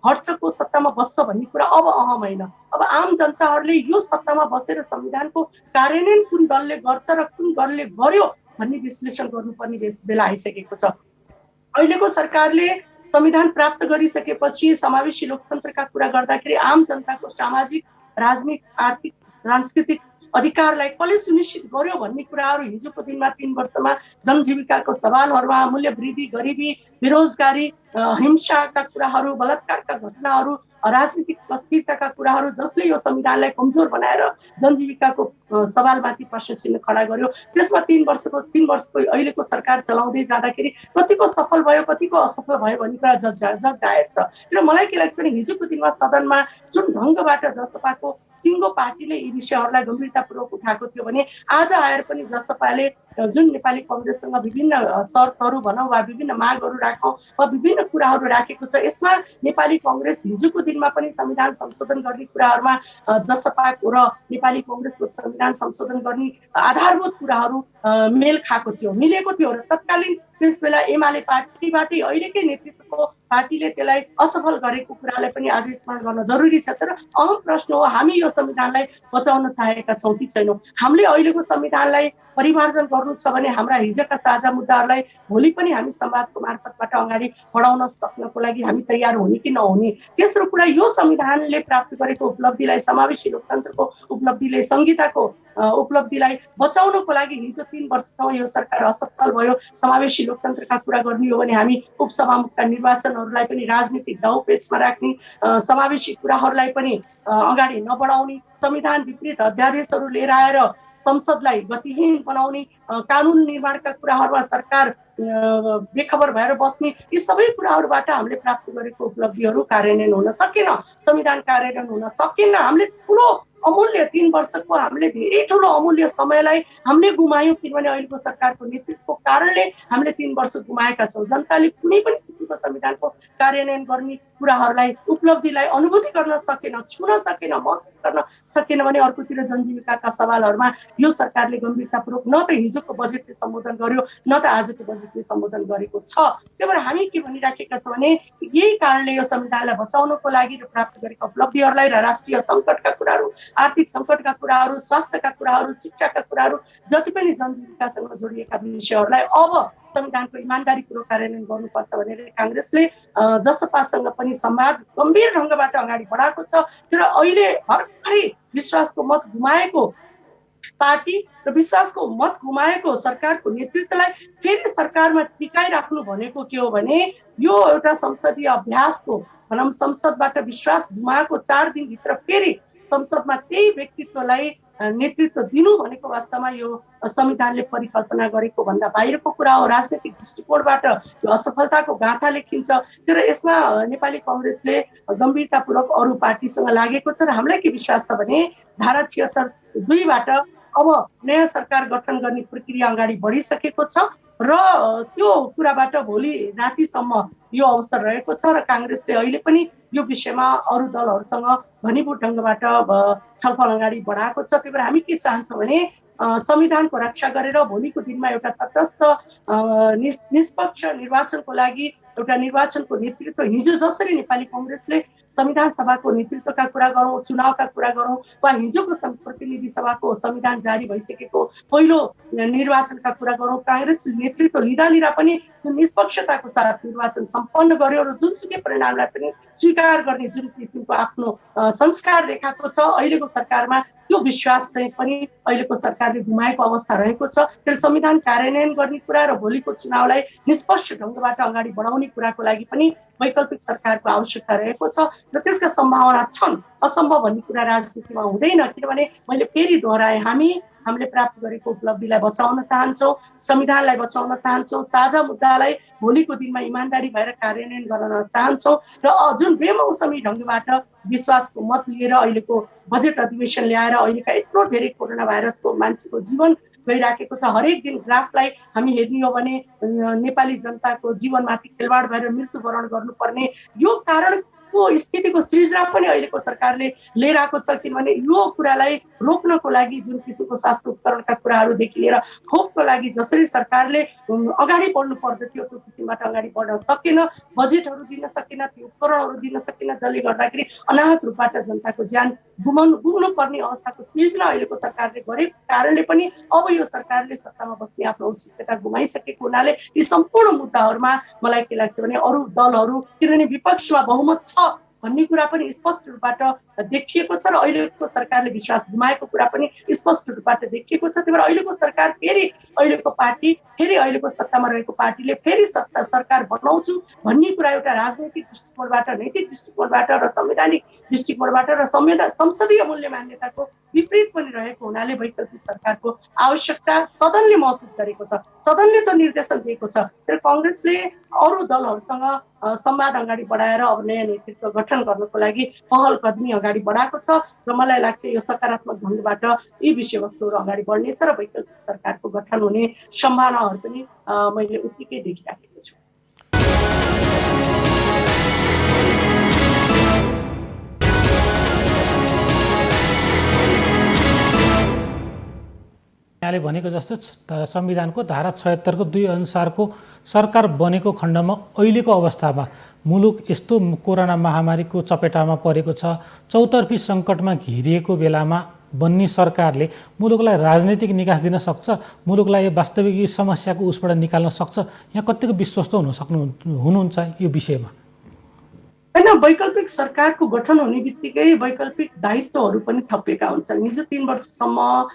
हट्छको सत्तामा बस्छ भन्ने कुरा अब अहम होइन। अब आम जनताहरूले यो सत्तामा बसेर संविधानको कार्यान्वयन कुन दलले गर्छ र कुन दलले गर्यो भन्ने विश्लेषण गर्नुपर्ने बेला आइसकेको छ। अहिलेको सरकारले संविधान प्राप्त गरिसकेपछि समावेशी लोकतन्त्रका कुरा गर्दाखेरि आम जनताको सामाजिक, राजनीतिक, आर्थिक, सांस्कृतिक अधिकारलाई कसले सुनिश्चित गर्यो भन्ने कुराहरू हिजोको दिनमा 3 वर्षमा जनजीविकाको सवालहरूमा, मूल्य वृद्धि, गरिबी, बेरोजगारी, हिंसाका कुराहरू, बलात्कारका घटनाहरू, राजनीतिक अस्थिरताका कुराहरू जसले यो संविधानलाई कमजोर बनाएर जनजीविकाको सवालमाथि प्रश्न चिन्ह खडा गर्यो, त्यसमा 3 वर्षको अहिलेको सरकार चलाउँदै जाँदाखेरि कतिको सफल भयो, कतिको असफल भयो भन्ने कुरा जग जाहेर छ। र मलाई के लाग्छ भने हिजोको दिनमा सदनमा जुन ढङ्गबाट जसपाको सिङ्गो पार्टीले यी विषयहरूलाई गम्भीरतापूर्वक उठाएको थियो भने आज आएर पनि जसपाले जुन नेपाली कङ्ग्रेससँग विभिन्न शर्तहरू भनौँ वा विभिन्न मागहरू राखौँ वा विभिन्न कुराहरू राखेको छ, यसमा नेपाली कङ्ग्रेस हिजोको दिनमा पनि संविधान संशोधन गर्ने कुराहरूमा जसपाको र नेपाली कङ्ग्रेसको संविधान संशोधन गर्ने आधारभूत कुराहरू मेल खाएको थियो, मिलेको थियो र तत्कालीन त्यसबेला एमाले पार्टीबाटै अहिलेकै नेतृत्वको पार्टीले त्यसलाई असफल गरेको कुरालाई पनि आज स्मरण गर्न जरुरी छ। तर अहम प्रश्न हो, हामी यो संविधानलाई बचाउन चाहेका छौँ कि छैनौँ? हामीले अहिलेको संविधानलाई परिमार्जन गर्नु छ भने हाम्रा हिजोका साझा मुद्दाहरूलाई भोलि पनि हामी संवादको मार्फतबाट अगाडि बढाउन सक्नको लागि हामी तयार हुने कि नहुने? तेस्रो कुरा, यो संविधानले प्राप्त गरेको उपलब्धिलाई, समावेशी लोकतन्त्रको उपलब्धिले, संहिताको उपलब्धिलाई बचाउनको लागि हिजो 3 वर्षसम्म यो सरकार असफल भयो। समावेशी लोकतन्त्रका कुरा गर्ने हो भने हामी उपसभामुखका निर्वाचनहरूलाई पनि राजनीतिक दाउपेचमा राख्ने, समावेशी कुराहरूलाई पनि अगाडि नबढाउने, संविधान विपरीत अध्यादेशहरू लिएर आएर संसदलाई गतिहीन बनाउने, कानुन निर्माणका कुराहरूमा सरकार बेखबर भएर बस्ने, यी सबै कुराहरूबाट हामीले प्राप्त गरेको उपलब्धिहरू कार्यान्वयन हुन सकेन, संविधान कार्यान्वयन हुन सकेन। हामीले ठुलो अमूल्य 3 वर्षको हामीले धेरै ठुलो अमूल्य समयलाई हामीले गुमायौँ, किनभने अहिलेको सरकारको नेतृत्वको कारणले हामीले 3 वर्ष गुमाएका छौँ। जनताले कुनै पनि किसिमको संविधानको कार्यान्वयन गर्ने कुराहरूलाई, उपलब्धिलाई अनुभूति गर्न सकेन, छुन सकेन, महसुस गर्न सकेन भने अर्कोतिर जनजीविकाका सवालहरूमा यो सरकारले गम्भीरतापूर्वक न त हिजोको बजेटले सम्बोधन गर्यो, न त आजको बजेटले सम्बोधन गरेको छ। त्यही भएर हामी के भनिराखेका छौँ भने यही कारणले यो संविधानलाई बचाउनको लागि र प्राप्त गरेका उपलब्धिहरूलाई र राष्ट्रिय सङ्कटका कुराहरू, आर्थिक सङ्कटका कुराहरू, स्वास्थ्यका कुराहरू, शिक्षाका कुराहरू, जति पनि जनजीविकासँग जोडिएका विषयहरूलाई अब संविधानको इमान्दारीपूर्वक कार्यान्वयन गर्नुपर्छ भनेर काङ्ग्रेसले जसपासँग पनि संवाद गम्भीर ढङ्गबाट अगाडि बढाएको छ। तर अहिले भर्खरै विश्वासको मत गुमाएको पार्टी र विश्वासको मत गुमाएको सरकारको नेतृत्वलाई फेरि सरकारमा टिकाइराख्नु भनेको के हो भने यो एउटा संसदीय अभ्यासको भनौँ, संसदबाट विश्वास गुमाएको 4 दिनभित्र फेरि संसदमा त्यही व्यक्तित्वलाई नेतृत्व दिनु भनेको वास्तवमा यो संविधानले परिकल्पना गरेको भन्दा बाहिरको कुरा हो। राजनैतिक दृष्टिकोणबाट यो असफलताको गाथा लेखिन्छ। तर यसमा नेपाली कङ्ग्रेसले गम्भीरतापूर्वक अरू पार्टीसँग लागेको छ र हामीलाई के विश्वास छ भने धारा 76(2)बाट अब नयाँ सरकार गठन गर्ने प्रक्रिया अगाडि बढिसकेको छ र त्यो कुराबाट भोलि रातिसम्म यो अवसर रहेको छ र काङ्ग्रेसले अहिले पनि यो विषयमा अरू दलहरूसँग घनीभूत ढङ्गबाट छलफल अगाडि बढाएको छ। त्यही भएर हामी के चाहन्छौँ भने संविधानको रक्षा गरेर भोलिको दिनमा एउटा तटस्थ निष्पक्ष निर्वाचनको लागि एउटा निर्वाचनको नेतृत्व, हिजो जसरी नेपाली कङ्ग्रेसले संविधान सभाको नेतृत्वका कुरा गरौँ, चुनावका कुरा गरौँ वा हिजोको प्रतिनिधि सभाको संविधान जारी भइसकेको पहिलो निर्वाचनका कुरा गरौँ, काङ्ग्रेसले नेतृत्व लिँदा पनि जुन निष्पक्षताको साथ निर्वाचन सम्पन्न गर्यो र जुनसुकै परिणामलाई पनि स्वीकार गर्ने जुन किसिमको आफ्नो संस्कार देखाएको छ, अहिलेको सरकारमा त्यो विश्वास चाहिँ पनि अहिलेको सरकारले गुमाएको अवस्था रहेको छ। तर संविधान कार्यान्वयन गर्ने कुरा र भोलिको चुनावलाई निष्पक्ष ढङ्गबाट अगाडि बढाउने कुराको लागि पनि वैकल्पिक सरकारको आवश्यकता रहेको छ र त्यसका सम्भावना छन्। असम्भव भन्ने कुरा राजनीतिमा हुँदैन, किनभने मैले फेरि दोहोऱ्याएँ, हामीले प्राप्त गरेको उपलब्धिलाई बचाउन चाहन्छौँ, संविधानलाई बचाउन चाहन्छौँ, साझा मुद्दालाई भोलिको दिनमा इमान्दारी भएर कार्यान्वयन गर्न चाहन्छौँ र जुन बेमौसमी ढङ्गबाट विश्वासको मत लिएर अहिलेको बजेट अधिवेशन ल्याएर अहिलेका यत्रो धेरै कोरोना भाइरसको मान्छेको जीवन गइराखेको छ। हरेक दिन ग्राफलाई हामी हेर्ने हो भने नेपाली जनताको जीवनमाथि खेलवाड भएर मृत्युवरण गर्नुपर्ने यो कारणको स्थितिको सृजना पनि अहिलेको सरकारले लिएर आएको छ। किनभने यो कुरालाई रोक्नको लागि जुन किसिमको स्वास्थ्य उपकरणका कुराहरूदेखि लिएर खोपको लागि जसरी सरकारले अगाडि बढ्नु पर्दथ्यो त्यो किसिमबाट अगाडि बढ्न सकेन, बजेटहरू दिन सकेन, त्यो उपकरणहरू दिन सकेन, जसले गर्दाखेरि अनाहत रूपबाट जनताको ज्यान गुम्नु पर्ने अवस्थाको सृजना अहिलेको सरकारले गरेको कारणले पनि अब यो सरकारले सत्तामा बस्ने आफ्नो औचित्यता गुमाइसकेको हुनाले यी सम्पूर्ण मुद्दाहरूमा मलाई के लाग्छ भने अरू दलहरू, किनभने विपक्षमा बहुमत छ भन्ने कुरा पनि स्पष्ट रूपबाट देखिएको छ र अहिलेको सरकारले विश्वास गुमाएको कुरा पनि स्पष्ट रूपबाट देखिएको छ। त्यही भएर अहिलेको सरकार फेरि अहिलेको पार्टी, फेरि अहिलेको सत्तामा रहेको पार्टीले फेरि सरकार बनाउँछु भन्ने कुरा एउटा राजनैतिक दृष्टिकोणबाट, नैतिक दृष्टिकोणबाट र संवैधानिक दृष्टिकोणबाट र संसदीय मूल्य मान्यताको विपरीत पनि रहेको हुनाले वैकल्पिक सरकारको आवश्यकता सदनले महसुस गरेको छ, सदनले त निर्देशन दिएको छ। तर कङ्ग्रेसले अरू दलहरूसँग संवाद अगाडि बढाएर अब नयाँ नेतृत्व गठन गर्नको लागि पहल कदमी अगाडि बढाएको छ र मलाई लाग्छ यो सकारात्मक ढङ्गबाट यी विषयवस्तुहरू अगाडि बढ्नेछ र वैकल्पिक सरकारको गठन हुने सम्भावनाहरू पनि मैले उत्तिकै देखिराखेको छु। यहाँले भनेको जस्तो संविधानको धारा 76 को 2 अनुसारको सरकार बनेको खण्डमा अहिलेको अवस्थामा मुलुक यस्तो कोरोना महामारीको चपेटामा परेको छ, चौतर्फी सङ्कटमा घिरिएको बेलामा बन्ने सरकारले मुलुकलाई राजनीतिक निकास दिन सक्छ, मुलुकलाई वास्तविक समस्याको उसबाट निकाल्न सक्छ। यहाँ कतिको विश्वस्त हुनुहुन्छ यो विषयमा? होइन, वैकल्पिक सरकारको गठन हुने बित्तिकै वैकल्पिक दायित्वहरू पनि थपिएका हुन्छन्। हिजो 3 वर्षसम्म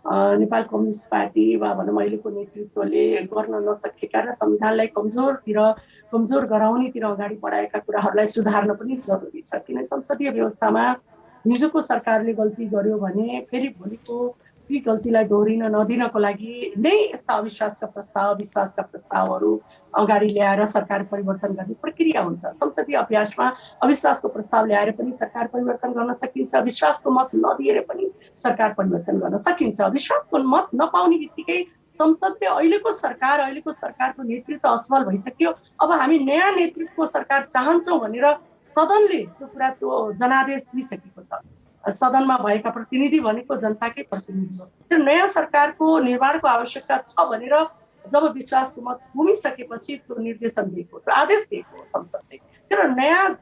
नेपाल कम्युनिस्ट पार्टी वा भनौँ अहिलेको नेतृत्वले गर्न नसकेका र संविधानलाई कमजोर गराउनेतिर अगाडि बढाएका कुराहरूलाई सुधार्न पनि जरुरी छ। किन संसदीय व्यवस्थामा हिजोको सरकारले गल्ती गर्यो भने फेरि भोलिको ती गल्तीलाई दोहोरिन नदिनको लागि नै यस्ता अविश्वासका प्रस्ताव, विश्वासका प्रस्तावहरू अगाडि ल्याएर सरकार परिवर्तन गर्ने प्रक्रिया हुन्छ। संसदीय अभ्यासमा अविश्वासको प्रस्ताव ल्याएर पनि सरकार परिवर्तन गर्न सकिन्छ, विश्वासको मत नदिएर पनि सरकार परिवर्तन गर्न सकिन्छ। विश्वासको मत नपाउने बित्तिकै संसदले अहिलेको सरकारको नेतृत्व असफल भइसक्यो, अब हामी नयाँ नेतृत्वको सरकार चाहन्छौँ भनेर सदनले त्यो जनादेश दिइसकेको छ। सदनमा भएका प्रतिनिधि भनेको जनताकै प्रतिनिधि हो। त्यो नयाँ सरकारको निर्माणको आवश्यकता छ भनेर जब विश्वासको मत गुमिसकेपछि त्यो निर्देशन दिएको, त्यो आदेश दिएको हो संसदले। तर नयाँ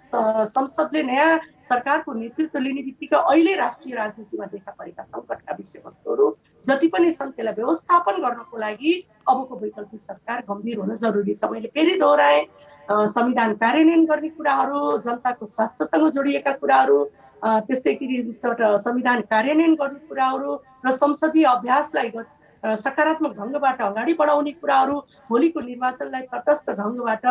संसदले नयाँ सरकारको नेतृत्व लिने बित्तिकै अहिले राष्ट्रिय राजनीतिमा देखा परेका सङ्कटका विषयवस्तुहरू जति पनि छन् त्यसलाई व्यवस्थापन गर्नको लागि अबको वैकल्पिक सरकार गम्भीर हुन जरुरी छ। मैले फेरि दोहोऱ्याएँ, संविधान कार्यान्वयन गर्ने कुराहरू, जनताको स्वास्थ्यसँग जोडिएका कुराहरू, त्यस्तै गरी संविधान कार्यान्वयन गर्ने कुराहरू र संसदीय अभ्यासलाई सकारात्मक ढङ्गबाट अगाडि बढाउने कुराहरू, भोलिको निर्वाचनलाई तटस्थ ढङ्गबाट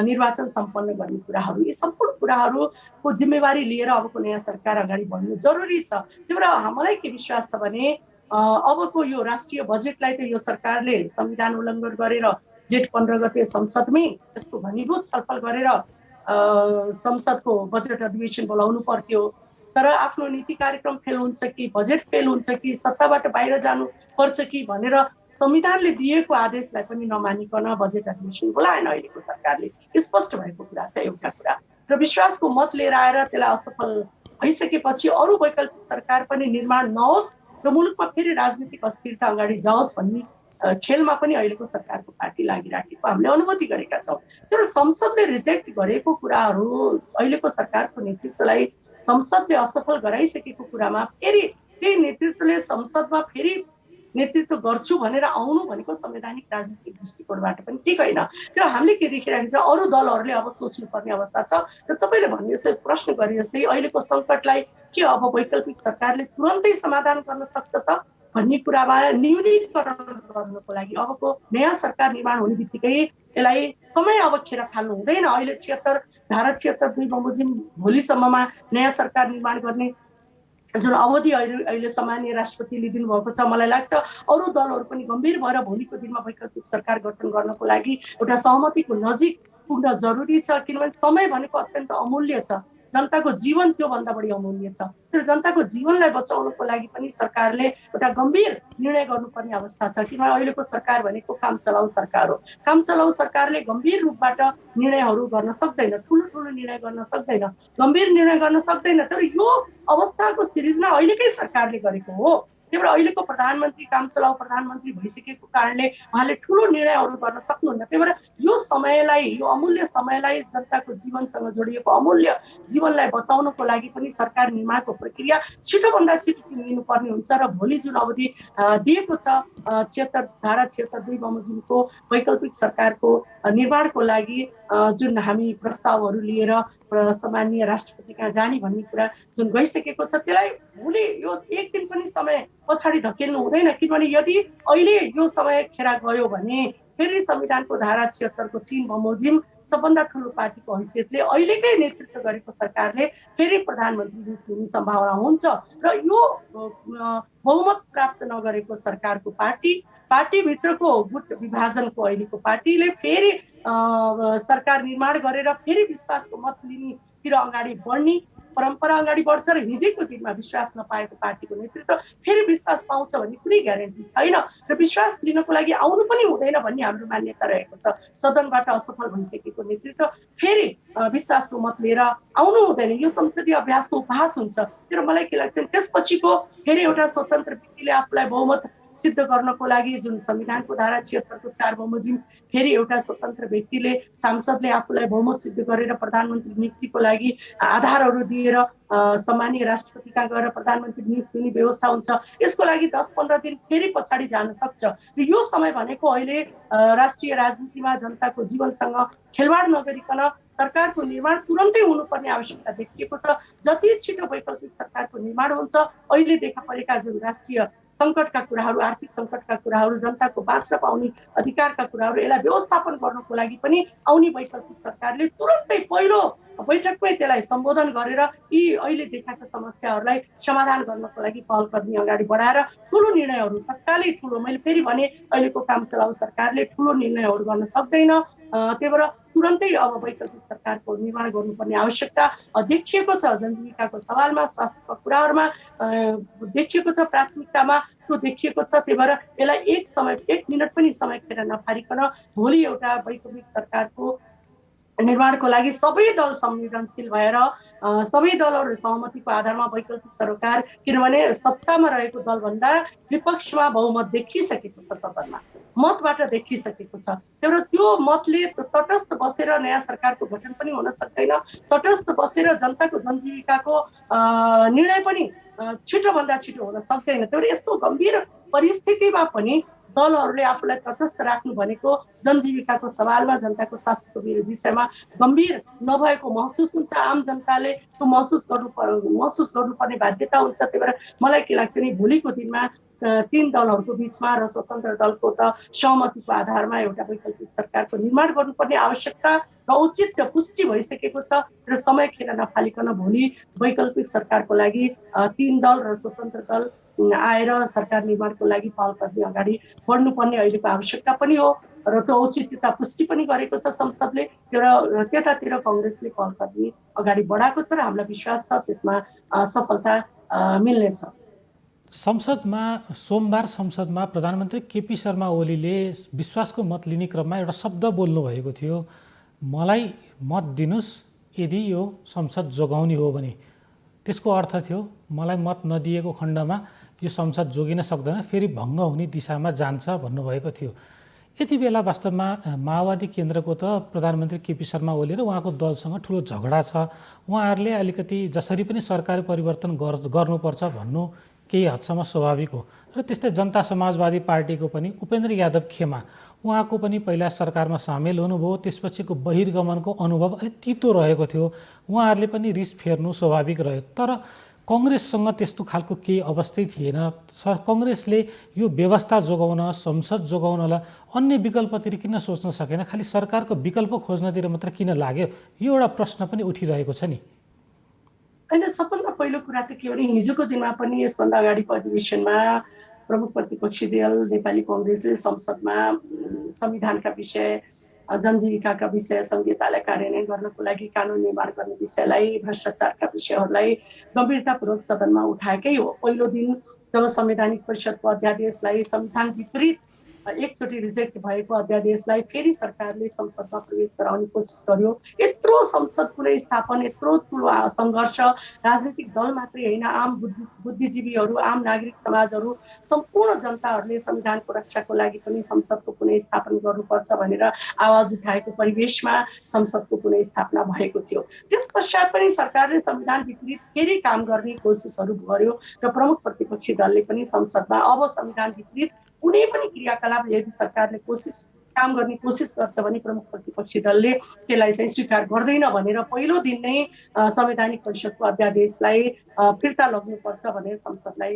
निर्वाचन सम्पन्न गर्ने कुराहरू, यी सम्पूर्ण कुराहरूको जिम्मेवारी लिएर अबको नयाँ सरकार अगाडि बढ्नु जरुरी छ। त्यही भएर हामीलाई के विश्वास छ भने अबको यो राष्ट्रिय बजेटलाई त यो सरकारले संविधान उल्लङ्घन गरेर जेठ 15 गते संसदमै यसको घनीभूत छलफल गरेर संसदको बजेट अधिवेशन बोलाउनु पर्थ्यो। तर आफ्नो नीति कार्यक्रम फेल हुन्छ कि बजेट फेल हुन्छ कि सत्ताबाट बाहिर जानु पर्छ कि भनेर संविधानले दिएको आदेशलाई पनि नमानिकन बजेट अधिवेशन बोलाएन अहिलेको सरकारले। स्पष्ट भएको कुरा छ एउटा कुरा। र विश्वासको मत लिएर आएर त्यसलाई असफल भइसकेपछि अरू वैकल्पिक सरकार पनि निर्माण नहोस् र मुलुकमा फेरि राजनीतिक अस्थिरता अगाडि जाओस् भन्ने खेलमा पनि अहिलेको सरकारको पार्टी लागिराखेको हामीले अनुभूति गरेका छौँ। तर संसदले रिजेक्ट गरेको कुराहरू, अहिलेको सरकारको नेतृत्वलाई संसदले असफल गराइसकेको कुरामा फेरि त्यही नेतृत्वले संसदमा फेरि नेतृत्व गर्छु भनेर आउनु भनेको संवैधानिक राजनीतिक दृष्टिकोणबाट पनि ठिक होइन। तर हामीले के देखिरहेको छ, अरू दलहरूले अब सोच्नुपर्ने अवस्था छ। र तपाईँले भन्ने जस्तै प्रश्न गरे जस्तै अहिलेको सङ्कटलाई के अब वैकल्पिक सरकारले तुरन्तै समाधान गर्न सक्छ त भन्ने कुरामा न्यूनीकरण गर्नको लागि अबको नयाँ सरकार निर्माण हुने बित्तिकै यसलाई समय अब खेर फाल्नु हुँदैन। अहिले धारा 76 बमोजिम भोलिसम्ममा नयाँ सरकार निर्माण गर्ने जुन अवधि अहिले सामान्य राष्ट्रपतिले दिनुभएको छ, मलाई लाग्छ अरू दलहरू पनि गम्भीर भएर भोलिको दिनमा वैकल्पिक सरकार गठन गर्नको लागि एउटा सहमतिको नजिक पुग्न जरुरी छ। किनभने समय भनेको अत्यन्त अमूल्य छ, जनताको जीवन त्योभन्दा बढी अमूल्य छ। तर जनताको जीवनलाई बचाउनको लागि पनि सरकारले एउटा गम्भीर निर्णय गर्नुपर्ने अवस्था छ। किनभने अहिलेको सरकार भनेको काम चलाउ सरकार हो। काम चलाउ सरकारले गम्भीर रूपबाट निर्णयहरू गर्न सक्दैन, ठुलो निर्णय गर्न सक्दैन, गम्भीर निर्णय गर्न सक्दैन। तर यो अवस्थाको सिर्जना अहिलेकै सरकारले गरेको हो। त्यही भएर अहिलेको प्रधानमन्त्री काम चलाउ प्रधानमन्त्री भइसकेको कारणले उहाँले ठुलो निर्णयहरू गर्न सक्नुहुन्न। त्यही भएर यो समयलाई, यो अमूल्य समयलाई, जनताको जीवनसँग जोडिएको अमूल्य जीवनलाई बचाउनको लागि पनि सरकार निर्माणको प्रक्रिया छिटोभन्दा छिटो लिनुपर्ने हुन्छ। र भोलि जुन अवधि दिएको छ धारा 76 बमोजिमको वैकल्पिक सरकारको निर्माणको लागि जुन हामी प्रस्तावहरू लिएर सामान्य राष्ट्रपति कहाँ जाने भन्ने कुरा जुन गइसकेको छ, त्यसलाई भोलि यो एक दिन पनि समय पछाडि धकेल्नु हुँदैन। किनभने यदि अहिले यो समय खेर गयो भने फेरि संविधानको धारा 76 को 3 बमोजिम सबभन्दा ठुलो पार्टीको हैसियतले अहिलेकै नेतृत्व गरेको सरकारले फेरि प्रधानमन्त्री हुने सम्भावना हुन्छ। र यो बहुमत प्राप्त नगरेको सरकारको पार्टीभित्रको गुट विभाजनको अहिलेको पार्टीले फेरि सरकार निर्माण गरेर फेरि विश्वासको मत लिनेतिर अगाडि बढ्ने परम्परा अगाडि बढ्छ र हिजोको दिनमा विश्वास नपाएको पार्टीको नेतृत्व फेरि विश्वास पाउँछ भन्ने कुनै ग्यारेन्टी छैन र विश्वास लिनको लागि आउनु पनि हुँदैन भन्ने हाम्रो मान्यता रहेको छ। सदनबाट असफल भइसकेको नेतृत्व फेरि विश्वासको मत लिएर आउनु हुँदैन, यो संसदीय अभ्यासको उपहास हुन्छ। तर मलाई के लाग्छ त्यसपछिको फेरि एउटा स्वतन्त्र व्यक्तिले आफूलाई बहुमत सिद्ध गर्नको लागि जुन संविधानको धारा 76 को 4 बमोजिम फेरि एउटा स्वतन्त्र व्यक्तिले सांसदले आफूलाई बहुमत सिद्ध गरेर प्रधानमन्त्री नियुक्तिको लागि आधारहरू दिएर सम्मानीय राष्ट्रपति कहाँ गएर प्रधानमन्त्री नियुक्ति हुने व्यवस्था हुन्छ। यसको लागि 10-15 दिन फेरि पछाडि जान सक्छ र यो समय भनेको अहिले राष्ट्रिय राजनीतिमा जनताको जीवनसँग खेलवाड नगरिकन सरकारको निर्माण तुरन्तै हुनुपर्ने आवश्यकता देखिएको छ। जति छिटो वैकल्पिक सरकारको निर्माण हुन्छ, अहिले देखा परेका जुन राष्ट्रिय सङ्कटका कुराहरू, आर्थिक सङ्कटका कुराहरू, जनताको बाँच्न पाउने अधिकारका कुराहरू, यसलाई व्यवस्थापन गर्नको लागि पनि आउने वैकल्पिक सरकारले तुरन्तै पहिलो बैठकमै त्यसलाई सम्बोधन गरेर यी अहिले देखाएका समस्याहरूलाई समाधान गर्नको लागि पहल कदमी अगाडि बढाएर ठुलो निर्णयहरू तत्कालै मैले फेरि भने अहिलेको काम चलाउ सरकारले ठुलो निर्णयहरू गर्न सक्दैन। त्यही भएर तुरन्तै अब वैकल्पिक सरकारको निर्माण गर्नुपर्ने आवश्यकता देखिएको छ। जनजीविकाको सवालमा, स्वास्थ्यका कुराहरूमा देखिएको छ, प्राथमिकतामा त्यो देखिएको छ। त्यही भएर यसलाई एक मिनट पनि समय खेर नफारिकन भोलि एउटा वैकल्पिक सरकारको निर्माणको लागि सबै दल संवेदनशील भएर सबै दलहरू सहमतिको आधारमा वैकल्पिक सरकार, किनभने सत्तामा रहेको दलभन्दा विपक्षमा बहुमत देखिसकेको छ, सदनमा मतबाट देखिसकेको छ। तर त्यो मतले तटस्थ बसेर नयाँ सरकारको गठन पनि हुन सक्दैन, तटस्थ बसेर जनताको जनजीविकाको निर्णय पनि छिटोभन्दा छिटो हुन सक्दैन। तर यस्तो गम्भीर परिस्थितिमा पनि दलहरूले आफूलाई तटस्थ राख्नु भनेको जनजीविकाको सवालमा, जनताको स्वास्थ्यको विषयमा गम्भीर नभएको महसुस हुन्छ। आम जनताले त्यो महसुस गर्नुपर्ने बाध्यता हुन्छ। त्यही भएर मलाई के लाग्छ नि, भोलिको दिनमा 3 दलहरूको बिचमा र स्वतन्त्र दलको त सहमतिको आधारमा एउटा वैकल्पिक सरकारको निर्माण गर्नुपर्ने आवश्यकता र औचित्य पुष्टि भइसकेको छ र समय खेर नफालिकन भोलि वैकल्पिक सरकारको लागि 3 दल र स्वतन्त्र दल आएर सरकार निर्माणको लागि पहल कदमी अगाडि बढ्नुपर्ने अहिलेको आवश्यकता पनि हो र त्यो औचित्यता पुष्टि पनि गरेको छ संसदले। र त्यतातिर कङ्ग्रेसले पहल कदमी अगाडि बढाएको छ र हामीलाई विश्वास छ त्यसमा सफलता मिल्नेछ। सोमबार संसदमा प्रधानमन्त्री केपी शर्मा ओलीले विश्वासको मत लिने क्रममा एउटा शब्द बोल्नुभएको थियो, मलाई मत दिनुस् यदि यो संसद जोगाउने हो भने। त्यसको अर्थ थियो मलाई मत नदिएको खण्डमा यो संसद जोगिन सक्दैन, फेरि भङ्ग हुने दिशामा जान्छ भन्नुभएको थियो। यति बेला वास्तवमा माओवादी केन्द्रको त प्रधानमन्त्री केपी शर्मा ओली र उहाँको दलसँग ठुलो झगडा छ। उहाँहरूले अलिकति जसरी पनि सरकारी परिवर्तन गर्नुपर्छ भन्नु केही हदसम्म स्वाभाविक हो। र त्यस्तै जनता समाजवादी पार्टीको पनि उपेन्द्र यादव खेमा, उहाँको पनि पहिला सरकारमा सामेल हुनुभयो, त्यसपछिको बहिर्गमनको अनुभव अलिक तितो रहेको थियो, उहाँहरूले पनि रिस फेर्नु स्वाभाविक रह्यो। तर कङ्ग्रेससँग त्यस्तो खालको केही अवस्थै थिएन। कङ्ग्रेसले यो व्यवस्था जोगाउन, संसद जोगाउनलाई अन्य विकल्पतिर किन सोच्न सकेन, खालि सरकारको विकल्प खोज्नतिर मात्र किन लाग्यो, यो एउटा प्रश्न पनि उठिरहेको छ नि। होइन, सबभन्दा पहिलो कुरा त के भने हिजोको दिनमा पनि यसभन्दा अगाडिको अधिवेशनमा प्रमुख प्रतिपक्षी दल नेपाली कङ्ग्रेसले संसदमा संविधानका विषय, जनजीविकाका विषय, संहितालाई कार्यान्वयन गर्नको लागि कानुन निर्माण गर्ने विषयलाई, भ्रष्टाचारका विषयहरूलाई गम्भीरतापूर्वक सदनमा उठाएकै हो। पहिलो दिन जब संवैधानिक परिषदको अध्यादेशलाई संविधान विपरीत एकचोटि रिजेक्ट भएको अध्यादेशलाई फेरि सरकारले संसदमा प्रवेश गराउने कोसिस गर्यो। यत्रो संसद पुनर्स्थापन, यत्रो ठुलो सङ्घर्ष राजनीतिक दल मात्रै होइन, आम बुद्धिजीवीहरू, आम नागरिक समाजहरू, सम्पूर्ण जनताहरूले संविधानको रक्षाको लागि पनि संसदको पुनर्स्थापन गर्नुपर्छ भनेर आवाज उठाएको परिवेशमा संसदको पुनर्स्थापना भएको थियो। त्यस पश्चात पनि सरकारले संविधान विपरीत फेरि काम गर्ने कोसिसहरू गर्यो र प्रमुख प्रतिपक्षी दलले पनि संसदमा अब संविधान विपरीत कुनै पनि क्रियाकलाप यदि सरकारले काम गर्ने कोसिस गर्छ भने प्रमुख प्रतिपक्षी दलले त्यसलाई चाहिँ स्वीकार गर्दैन भनेर पहिलो दिन नै संवैधानिक परिषदको अध्यादेशलाई फिर्ता लग्नुपर्छ भनेर संसदलाई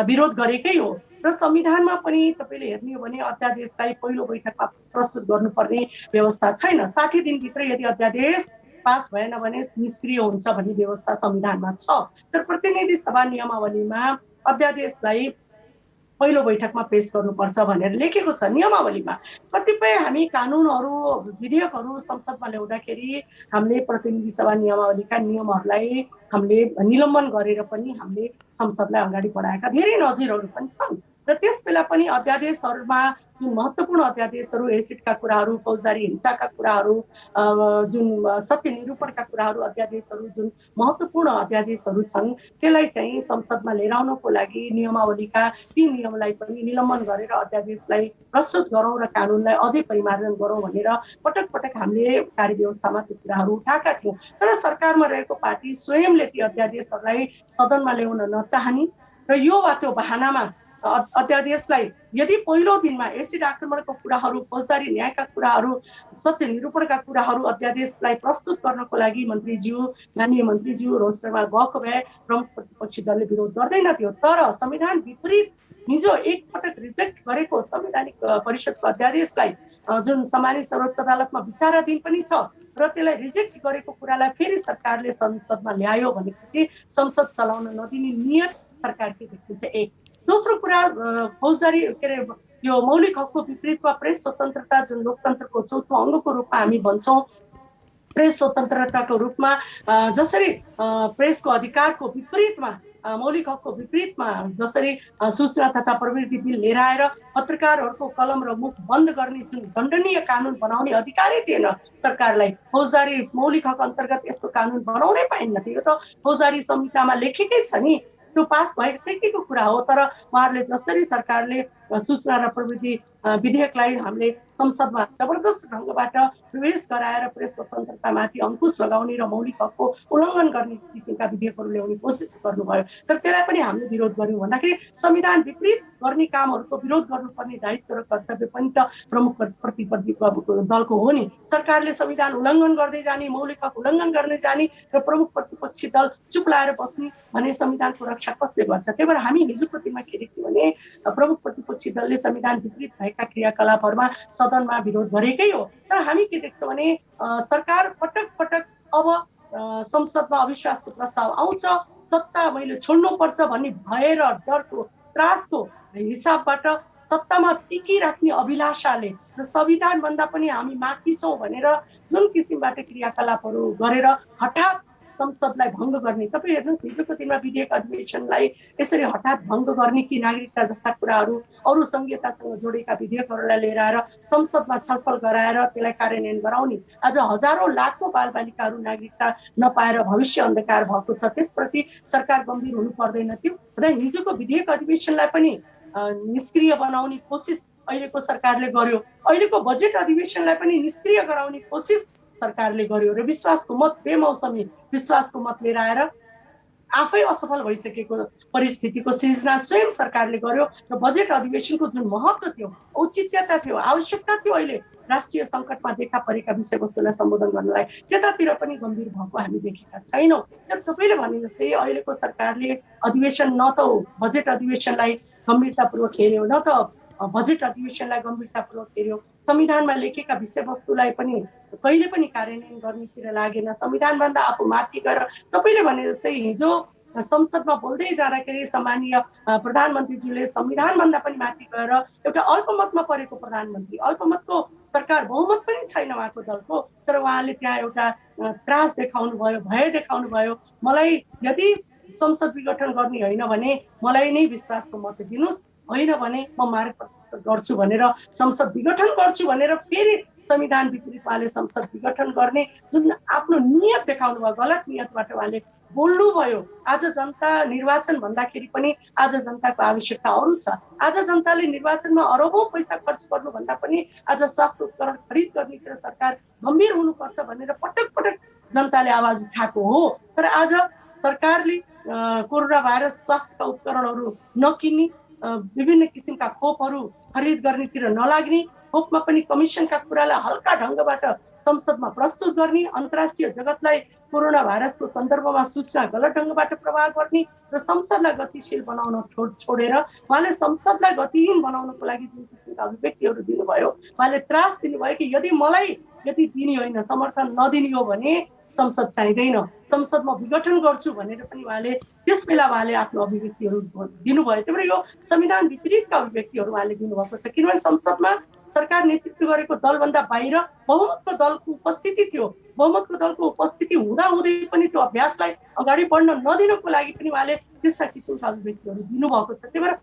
विरोध गरेकै हो। र संविधानमा पनि तपाईँले हेर्ने हो भने अध्यादेशलाई पहिलो बैठकमा प्रस्तुत गर्नुपर्ने व्यवस्था छैन। 60 दिनभित्र यदि अध्यादेश पास भएन भने निष्क्रिय हुन्छ भन्ने व्यवस्था संविधानमा छ। तर प्रतिनिधि सभा नियमावलीमा अध्यादेशलाई पहिलो बैठकमा पेश गर्नुपर्छ भनेर लेखेको छ नियमावलीमा। कतिपय हामी कानुनहरू विधेयकहरू संसदमा ल्याउँदाखेरि हामीले प्रतिनिधि सभा नियमावलीका नियमहरूलाई हामीले निलम्बन गरेर पनि हामीले संसदलाई अगाडि बढाएका धेरै नजिरहरू पनि छन्। र त्यस बेला पनि अध्यादेशहरूमा जुन महत्त्वपूर्ण अध्यादेशहरू एसिडका कुराहरू, फौजदारी हिंसाका कुराहरू, जुन सत्य निरूपणका कुराहरू, अध्यादेशहरू जुन महत्त्वपूर्ण अध्यादेशहरू छन् त्यसलाई चाहिँ संसदमा लिएर आउनको लागि नियमावलीका ती नियमलाई पनि निलम्बन गरेर अध्यादेशलाई प्रस्तुत गरौँ र कानुनलाई अझै परिमार्जन गरौँ भनेर पटक पटक हामीले कार्यव्यवस्थामा त्यो कुराहरू उठाएका थियौँ। तर सरकारमा रहेको पार्टी स्वयंले ती अध्यादेशहरूलाई सदनमा ल्याउन नचाहने र यो वा त्यो बहानामा अध्यादेशलाई यदि पहिलो दिनमा एसिड आक्रमणको कुराहरू, फौजदारी न्यायका कुराहरू, सत्य निरूपणका कुराहरू अध्यादेशलाई प्रस्तुत गर्नको लागि माननीय मन्त्रीज्यू रोस्टरमा गएको भए प्रमुख प्रतिपक्षी दलले विरोध गर्दैनथ्यो। तर संविधान विपरीत हिजो एकपटक रिजेक्ट गरेको संवैधानिक परिषदको अध्यादेशलाई जुन सामान्य सर्वोच्च अदालतमा विचाराधीन पनि छ र त्यसलाई रिजेक्ट गरेको कुरालाई फेरि सरकारले संसदमा ल्यायो भनेपछि संसद चलाउन नदिने नियत सरकारको देखिन्छ। एक दोस्रो कुरा, फौजदारी यो मौलिक हकको विपरीतमा प्रेस स्वतन्त्रता जुन लोकतन्त्रको चौथो अङ्गको रूपमा हामी भन्छौँ, प्रेस स्वतन्त्रताको रूपमा जसरी प्रेसको अधिकारको विपरीतमा, मौलिक हकको विपरीतमा जसरी सूचना तथा प्रविधि बिल लिएर आएर पत्रकारहरूको कलम र मुख बन्द गर्ने जुन दण्डनीय कानुन बनाउने अधिकारै थिएन सरकारलाई, फौजदारी मौलिक हक अन्तर्गत यस्तो कानुन बनाउनै पाइन्न थियो। यो त फौजदारी संहितामा लेखेकै छ नि, त्यो पास भइसकेको कुरा हो। तर उहाँहरूले जसरी सरकारले सूचना र प्रविधि विधेयकलाई हामीले संसदमा जबरजस्त ढङ्गबाट प्रवेश गराएर प्रेस स्वतन्त्रतामाथि अंकुश लगाउने र मौलिक हकको उल्लङ्घन गर्ने किसिमका विधेयकहरू ल्याउने कोसिस गर्नुभयो। तर त्यसलाई पनि हामीले विरोध गर्यौँ भन्दाखेरि संविधान विपरीत गर्ने कामहरूको विरोध गर्नुपर्ने दायित्व र कर्तव्य पनि त प्रमुख प्रतिपक्षी दलको हो नि। सरकारले संविधान उल्लङ्घन गर्दै जाने, मौलिक हक उल्लङ्घन गर्दै जाने र प्रमुख प्रतिपक्षी दल चुप लाएर बस्ने भने संविधानको रक्षा कसले गर्छ? त्यही भएर हामी हिजोको दिनमा के देख्यौँ भने प्रमुख प्रतिपक्षी दलले संविधान विपरीत भएका क्रियाकलापहरूमा सदनमा विरोध गरेकै हो। तर हामी के देख्छौँ भने सरकार पटक पटक अब संसदमा अविश्वासको प्रस्ताव आउँछ, सत्ता मैले छोड्नुपर्छ भन्ने भय र डरको, त्रासको हिसाबबाट सत्तामा टिकिराख्ने अभिलाषाले र संविधान भन्दा पनि हामी माथि छौँ भनेर जुन किसिमबाट क्रियाकलापहरू गरेर हठात संसदलाई भङ्ग गर्ने। तपाईँ हेर्नुहोस् हिजोको दिनमा विधेयक अधिवेशनलाई यसरी हठात भङ्ग गर्ने कि नागरिकता जस्ता कुराहरू अरू संघीयतासँग जोडेका विधेयकहरूलाई लिएर आएर संसदमा छलफल गराएर त्यसलाई कार्यान्वयन गराउने। आज हजारौं लाखौं बालबालिकाहरू नागरिकता नपाएर भविष्य अन्धकार भएको छ। त्यसप्रति सरकार गम्भीर हुनु पर्दैन थियो र हिजोको विधेयक अधिवेशनलाई पनि निष्क्रिय बनाउने कोसिस अहिलेको सरकारले गर्यो। अहिलेको बजेट अधिवेशनलाई पनि निष्क्रिय गराउने कोसिस सरकारले गर्यो र विश्वासको मत, बेमौसमी विश्वासको मत लिएर आएर आफै असफल भइसकेको परिस्थितिको सृजना स्वयं सरकारले गर्यो र बजेट अधिवेशनको जुन महत्त्व थियो, औचित्यता थियो, आवश्यकता थियो अहिले राष्ट्रिय सङ्कटमा देखा परेका विषयवस्तुलाई सम्बोधन गर्नलाई, त्यतातिर पनि गम्भीर भएको हामी देखेका छैनौँ। तपाईँले भने जस्तै अहिलेको सरकारले अधिवेशन न त बजेट अधिवेशनलाई गम्भीरतापूर्वक हेर्यो, न त बजेट अधिवेशनलाई गम्भीरतापूर्वक हेर्यो, संविधानमा लेखेका विषयवस्तुलाई पनि कहिले पनि कार्यान्वयन गर्नेतिर लागेन। संविधानभन्दा आफू माथि गएर तपाईँले भने जस्तै हिजो संसदमा बोल्दै जाँदाखेरि सम्मानीय प्रधानमन्त्रीज्यूले संविधानभन्दा पनि माथि गएर एउटा अल्पमतमा परेको प्रधानमन्त्री, अल्पमतको सरकार, बहुमत पनि छैन उहाँको दलको, तर उहाँले त्यहाँ एउटा त्रास देखाउनु भयो, भय देखाउनु भयो। मलाई यदि संसद विघटन गर्ने होइन भने मलाई नै विश्वासको मत दिनुहोस्, होइन भने म मार्ग प्रशस्त गर्छु भनेर संसद विघटन गर्छु भनेर फेरि संविधान विपरीत उहाँले संसद विघटन गर्ने जुन आफ्नो नियत देखाउनु भयो, गलत नियतबाट उहाँले बोल्नुभयो। आज जनता निर्वाचन भन्दाखेरि पनि आज जनताको आवश्यकता अरू छ। आज जनताले निर्वाचनमा अरबौं पैसा खर्च गर्नु भन्दा पनि आज स्वास्थ्य उपकरण खरिद गर्नेतिर सरकार गम्भीर हुनुपर्छ भनेर पटक पटक जनताले आवाज उठाएको हो। तर आज सरकारले कोरोना भाइरस स्वास्थ्यका उपकरणहरू नकिन्ने, विभिन्न किसिमका खोपहरू खरिद गर्नेतिर नलाग्ने, खोपमा पनि कमिसनका कुरालाई हल्का ढङ्गबाट संसदमा प्रस्तुत गर्ने, अन्तर्राष्ट्रिय जगतलाई कोरोना भाइरसको सन्दर्भमा सूचना गलत ढङ्गबाट प्रवाह गर्ने र संसदलाई गतिशील बनाउन छोडेर उहाँले संसदलाई गतिहीन बनाउनको लागि जुन किसिमका अभिव्यक्तिहरू दिनुभयो, उहाँले त्रास दिनुभयो कि यदि मलाई यदि दिने होइन, समर्थन नदिने हो भने संसद चाहिँदैन, संसद म विघटन गर्छु भनेर पनि उहाँले त्यस बेला उहाँले आफ्नो अभिव्यक्तिहरू दिनुभयो। त्यही भएर यो संविधान विपरीतका अभिव्यक्तिहरू उहाँले दिनुभएको छ, किनभने संसदमा सरकार नेतृत्व गरेको दलभन्दा बाहिर बहुमतको दलको उपस्थिति थियो। बहुमतको दलको उपस्थिति हुँदाहुँदै पनि त्यो अभ्यासलाई अगाडि बढ्न नदिनको लागि पनि उहाँले त्यस्ता किसिमका अभिव्यक्तिहरू दिनुभएको छ। त्यही भएर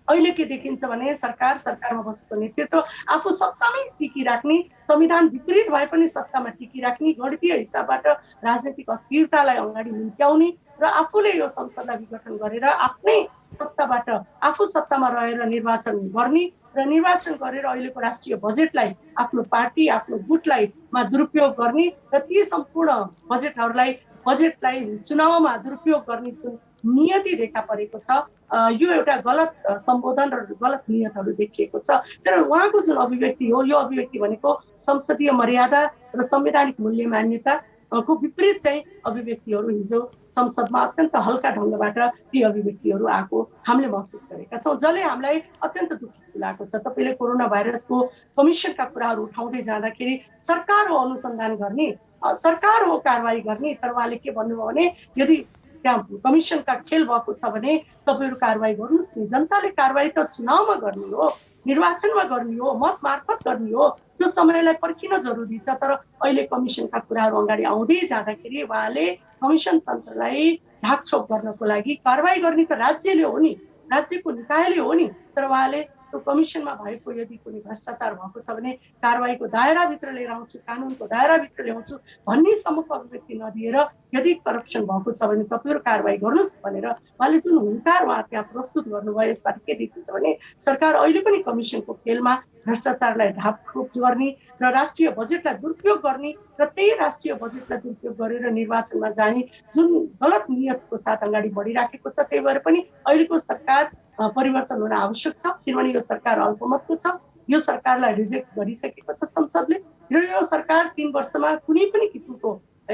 अहिले के देखिन्छ भने सरकारमा बसेको नेतृत्व आफू सत्तामै टिकिराख्ने, संविधान विपरीत भए पनि सत्तामा टिकिराख्ने, गणितीय हिसाबबाट राजनीतिक अस्थिरतालाई अगाडि निम्त्याउने र आफूले यो संसदलाई विघटन गरेर आफ्नै सत्ताबाट आफू सत्तामा रहेर निर्वाचन गर्ने र निर्वाचन गरेर अहिलेको राष्ट्रिय बजेटलाई आफ्नो पार्टी आफ्नो गुटलाई दुरुपयोग गर्ने र ती सम्पूर्ण बजेटलाई चुनावमा दुरुपयोग गर्ने जुन नियति देखा परेको छ, यो एउटा गलत सम्बोधन र गलत नियतहरू देखिएको छ। तर उहाँको जुन अभिव्यक्ति हो, यो अभिव्यक्ति भनेको संसदीय मर्यादा र संवैधानिक मूल्य मान्यता को विपरीत चाहिँ अभिव्यक्तिहरू हिजो संसदमा अत्यन्त हल्का ढङ्गबाट ती अभिव्यक्तिहरू आएको हामीले महसुस गरेका छौँ, जसले हामीलाई अत्यन्त दुखी तुल्याएको छ। तपाईँले कोरोना भाइरसको कमिसनका कुराहरू उठाउँदै जाँदाखेरि सरकार हो अनुसन्धान गर्ने, सरकार हो कारवाही गर्ने, तर उहाँले के भन्नुभयो भने यदि त्यहाँ कमिसनका खेल भएको छ भने तपाईँहरू कारवाही गर्नुहोस् नि, जनताले कारवाही त चुनावमा गर्ने हो, निर्वाचनमा गर्ने हो, मत मार्फत गर्ने हो, त्यो समयलाई पर्खिन जरुरी छ। तर अहिले कमिसनका कुराहरू अगाडि आउँदै जाँदाखेरि उहाँले कमिसन तन्त्रलाई ढाकछोप गर्नको लागि कारवाही गर्ने त राज्यले हो नि, राज्यको निकायले हो नि, तर उहाँले त्यो कमिसनमा भएको यदि कुनै भ्रष्टाचार भएको छ भने कारवाहीको दायराभित्र लिएर आउँछु, कानुनको दायराभित्र ल्याउँछु भन्ने सम्मको अभिव्यक्ति नदिएर यदि करप्सन भएको छ भने तपाईँहरू कारवाही गर्नुहोस् भनेर उहाँले जुन हुङ्कार उहाँ त्यहाँ प्रस्तुत गर्नुभयो, यसबाट के देखिन्छ भने सरकार अहिले पनि कमिसनको खेलमा भ्रष्टाचारलाई ढाकछोप गर्ने र राष्ट्रिय बजेटलाई दुरुपयोग गर्ने र त्यही राष्ट्रिय बजेटलाई दुरुपयोग गरेर निर्वाचनमा जाने जुन गलत नियतको साथ अगाडि बढिराखेको छ। त्यही भएर पनि अहिलेको सरकार परिवर्तन हुन आवश्यक छ, किनभने यो सरकार अल्पमतको छ, यो सरकारलाई रिजेक्ट गरिसकेको छ संसदले र यो सरकार 3 वर्षमा कुनै पनि किसिमको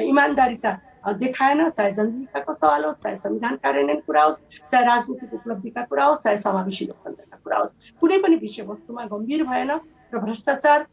इमान्दारिता देखाएन, चाहे जनजीविकाको सवाल होस्, चाहे संविधान कार्यान्वयन कुरा होस्, चाहे राजनीतिक उपलब्धिका कुरा होस्, चाहे समावेशी लोकतन्त्रका कुरा होस्, कुनै पनि विषयवस्तुमा गम्भीर भएन र भ्रष्टाचार,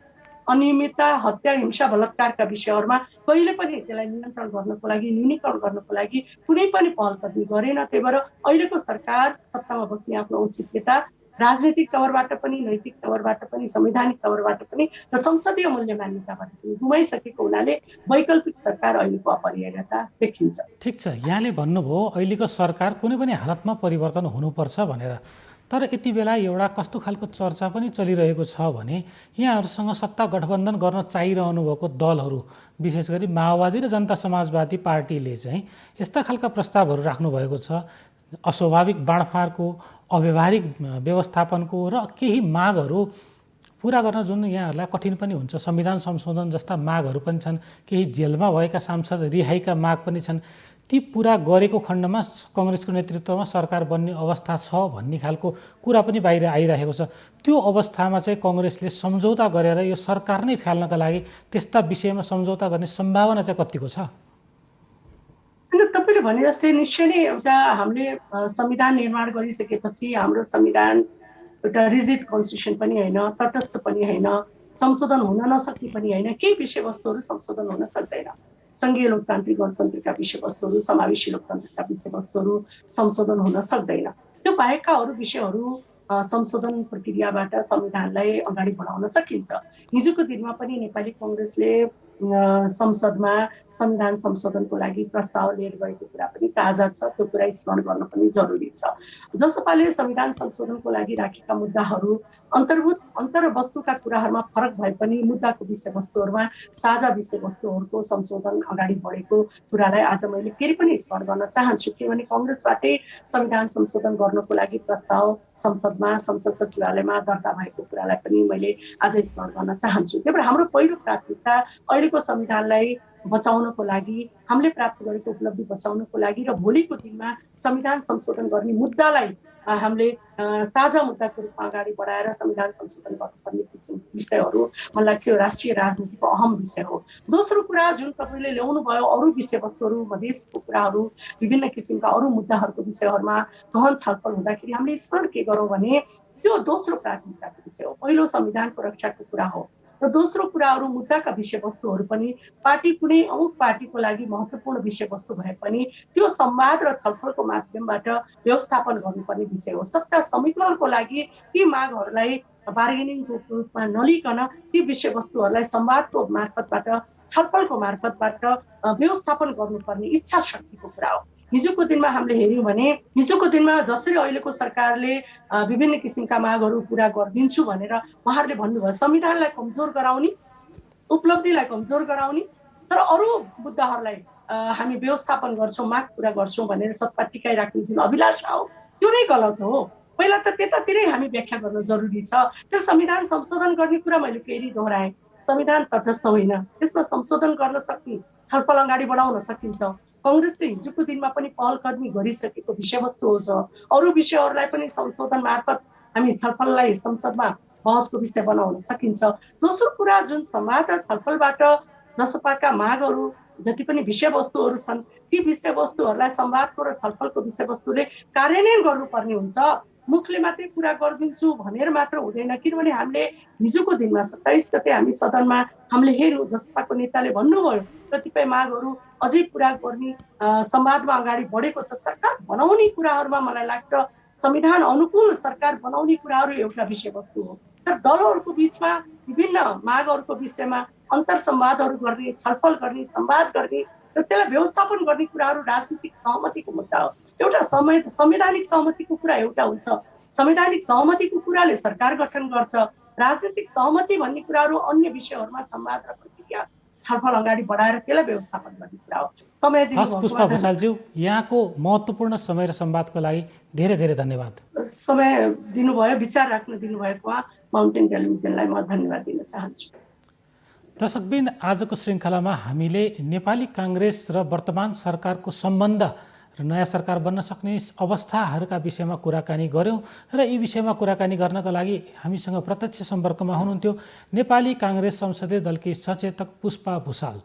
अनियमितता, हत्या, हिंसा, बलात्कारका विषयहरूमा कहिले पनि त्यसलाई नियन्त्रण गर्नको लागि, न्यूनीकरण गर्नको लागि कुनै पनि पहल कदमी गरेन। त्यही भएर अहिलेको सरकार सत्तामा बस्ने आफ्नो औचित्यता राजनीतिक तवरबाट पनि, नैतिक तवरबाट पनि, संवैधानिक तवरबाट पनि र संसदीय मूल्य मान्यताबाट पनि गुमाइसकेको हुनाले वैकल्पिक सरकार अहिलेको अपरिहार्यता देखिन्छ। ठिक छ, यहाँले भन्नुभयो अहिलेको सरकार कुनै पनि हालतमा परिवर्तन हुनुपर्छ भनेर, तर यति बेला एउटा कस्तो खालको चर्चा पनि चलिरहेको छ भने यहाँहरूसँग सत्ता गठबन्धन गर्न चाहिरहनु भएको दलहरू, विशेष गरी माओवादी र जनता समाजवादी पार्टीले चाहिँ यस्ता खालका प्रस्तावहरू राख्नुभएको छ, अस्वाभाविक बाँडफाँडको, अव्यावहारिक व्यवस्थापनको र केही मागहरू पुरा गर्न जुन यहाँहरूलाई कठिन पनि हुन्छ। संविधान संशोधन जस्ता मागहरू पनि छन्, केही जेलमा भएका सांसद रिहाइका माग पनि छन्। ती पुरा गरेको खण्डमा कङ्ग्रेसको नेतृत्वमा सरकार बन्ने अवस्था छ भन्ने खालको कुरा पनि बाहिर आइरहेको छ। त्यो अवस्थामा चाहिँ कङ्ग्रेसले सम्झौता गरेर यो सरकार नै फाल्नका लागि त्यस्ता विषयमा सम्झौता गर्ने सम्भावना चाहिँ कतिको छ? तपाईँले भने जस्तै निश्चय नै एउटा हामीले संविधान निर्माण गरिसकेपछि हाम्रो संविधान एउटा रिजिड कन्स्टिट्युसन पनि होइन, तटस्थ पनि होइन, संशोधन हुन नसक्ने पनि होइन, केही विषयवस्तुहरू संशोधन हुन सक्दैन। सङ्घीय लोकतान्त्रिक गणतन्त्रका विषयवस्तुहरू, समावेशी लोकतन्त्रका विषयवस्तुहरू संशोधन हुन सक्दैन। त्यो बाहेकका अरू विषयहरू संशोधन प्रक्रियाबाट संविधानलाई अगाडि बढाउन सकिन्छ। हिजोको दिनमा पनि नेपाली कङ्ग्रेसले संसदमा संविधान संशोधनको लागि प्रस्ताव लिएर गएको कुरा पनि ताजा छ, त्यो कुरा स्मरण गर्न पनि जरुरी छ। जसपाले संविधान संशोधनको लागि राखेका मुद्दाहरू अन्तर्वस्तुका कुराहरूमा फरक भए पनि मुद्दाको विषयवस्तुहरूमा साझा विषयवस्तुहरूको संशोधन अगाडि बढेको कुरालाई आज मैले फेरि पनि स्मरण गर्न चाहन्छु, किनभने कङ्ग्रेसबाटै संविधान संशोधन गर्नको लागि प्रस्ताव संसदमा संसद सचिवालयमा दर्ता भएको कुरालाई पनि मैले आज स्मरण गर्न चाहन्छु। त्यही भएर हाम्रो पहिलो प्राथमिकता अहिलेको संविधानलाई बचाउनको लागि, हामीले प्राप्त गरेको उपलब्धि बचाउनको लागि र भोलिको दिनमा संविधान संशोधन गर्ने मुद्दालाई हामीले साझा मुद्दाको रूपमा अगाडि बढाएर संविधान संशोधन गर्नुपर्ने विषयहरू मलाई लाग्छ राष्ट्रिय राजनीतिको अहम विषय हो। दोस्रो कुरा जुन तपाईँले ल्याउनु भयो अरू विषयवस्तुहरू, मधेसको कुराहरू, विभिन्न किसिमका अरू मुद्दाहरूको विषयहरूमा गहन छलफल हुँदाखेरि हामीले स्मरण के गरौँ भने त्यो दोस्रो प्राथमिकताको विषय हो। पहिलो संविधानको रक्षाको कुरा हो, र दोस्रो कुराहरू मुद्दाका विषयवस्तुहरू पनि पार्टी कुनै अमुक पार्टीको लागि महत्त्वपूर्ण विषयवस्तु भए पनि त्यो संवाद र छलफलको माध्यमबाट व्यवस्थापन गर्नुपर्ने विषय हो। सत्ता समीकरणको लागि ती मागहरूलाई बार्गेनिङको रूपमा नलिकन ती विषयवस्तुहरूलाई संवादको मार्फतबाट छलफलको मार्फतबाट व्यवस्थापन गर्नुपर्ने इच्छा शक्तिको कुरा हो। हिजोको दिनमा हामीले हेर्यौँ भने हिजोको दिनमा जसरी अहिलेको सरकारले विभिन्न किसिमका मागहरू पुरा गरिदिन्छु भनेर उहाँहरूले भन्नुभयो, संविधानलाई कमजोर गराउने, उपलब्धिलाई कमजोर गराउने, तर अरू मुद्दाहरूलाई हामी व्यवस्थापन गर्छौँ, माग पुरा गर्छौँ भनेर सत्ता टिकाइराख्ने जुन अभिलाषा हो त्यो नै गलत हो। पहिला त त्यतातिरै हामी व्याख्या गर्न जरुरी छ। त्यो संविधान संशोधन गर्ने कुरा मैले फेरि दोहोऱ्याएँ, संविधान तटस्थ होइन, त्यसमा संशोधन गर्न सक्ने, छलफल अगाडि बढाउन सकिन्छ। कांग्रेसले हिजोको दिनमा पनि पहलकदमी गरिसकेको विषयवस्तु हो। अरू विषयहरूलाई पनि संशोधन मार्फत हामी छलफललाई संसदमा बहसको विषय बनाउन सकिन्छ। दोस्रो कुरा, जुन संवाद र छलफलबाट जसपाका मागहरू जति पनि विषयवस्तुहरू छन् ती विषयवस्तुहरूलाई संवादको र छलफलको विषयवस्तुले कार्यान्वयन गर्नुपर्ने हुन्छ। मुखले मात्रै पुरा गरिदिन्छु भनेर मात्र हुँदैन, किनभने हामीले हिजोको दिनमा 27 गते हामी सदनमा हामीले हेर्यौँ, जसपाको नेताले भन्नुभयो कतिपय मागहरू अझै पुरा गर्ने संवादमा अगाडि बढेको छ। सरकार बनाउने कुराहरूमा मलाई लाग्छ संविधान अनुकूल सरकार बनाउने कुराहरू एउटा विषयवस्तु हो, तर दलहरूको बिचमा विभिन्न मागहरूको विषयमा अन्तर संवादहरू गर्ने, छलफल गर्ने, संवाद गर्ने र त्यसलाई व्यवस्थापन गर्ने कुराहरू राजनीतिक सहमतिको मुद्दा हो। एउटा संवैधानिक सहमतिको कुरा एउटा हुन्छ, संवैधानिक सहमतिको कुराले सरकार गठन गर्छ। राजनीतिक सहमति भन्ने कुराहरू अन्य विषयहरूमा संवाद र प्रक्रिया छलफल अगाडि बढाएर त्यसलाई व्यवस्थापन गर्ने कुरा हो। समय दिनुभयो पुष्पा भुसालज्यू, यहाँको महत्त्वपूर्ण समय र संवादको लागि धेरै धेरै धन्यवाद। समय दिनुभयो, विचार राख्न दिनुभएकोमा माउन्टेन टेलिभिजनलाई म धन्यवाद दिन चाहन्छु। दर्शकबिन, आजको श्रृङ्खलामा हामीले नेपाली काङ्ग्रेस र वर्तमान सरकारको सम्बन्ध र नयाँ सरकार बन्न सक्ने अवस्थाहरूका विषयमा कुराकानी गऱ्यौँ र यी विषयमा कुराकानी गर्नका लागि हामीसँग प्रत्यक्ष सम्पर्कमा हुनुहुन्थ्यो नेपाली काङ्ग्रेस संसदीय दलकी सचेतक पुष्पा भुसाल।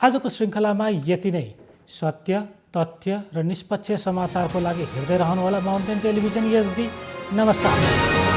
आजको श्रृङ्खलामा यति नै। सत्य, तथ्य र निष्पक्ष समाचारको लागि हेर्दै रहनुहोला माउन्टेन टेलिभिजन HD। नमस्कार।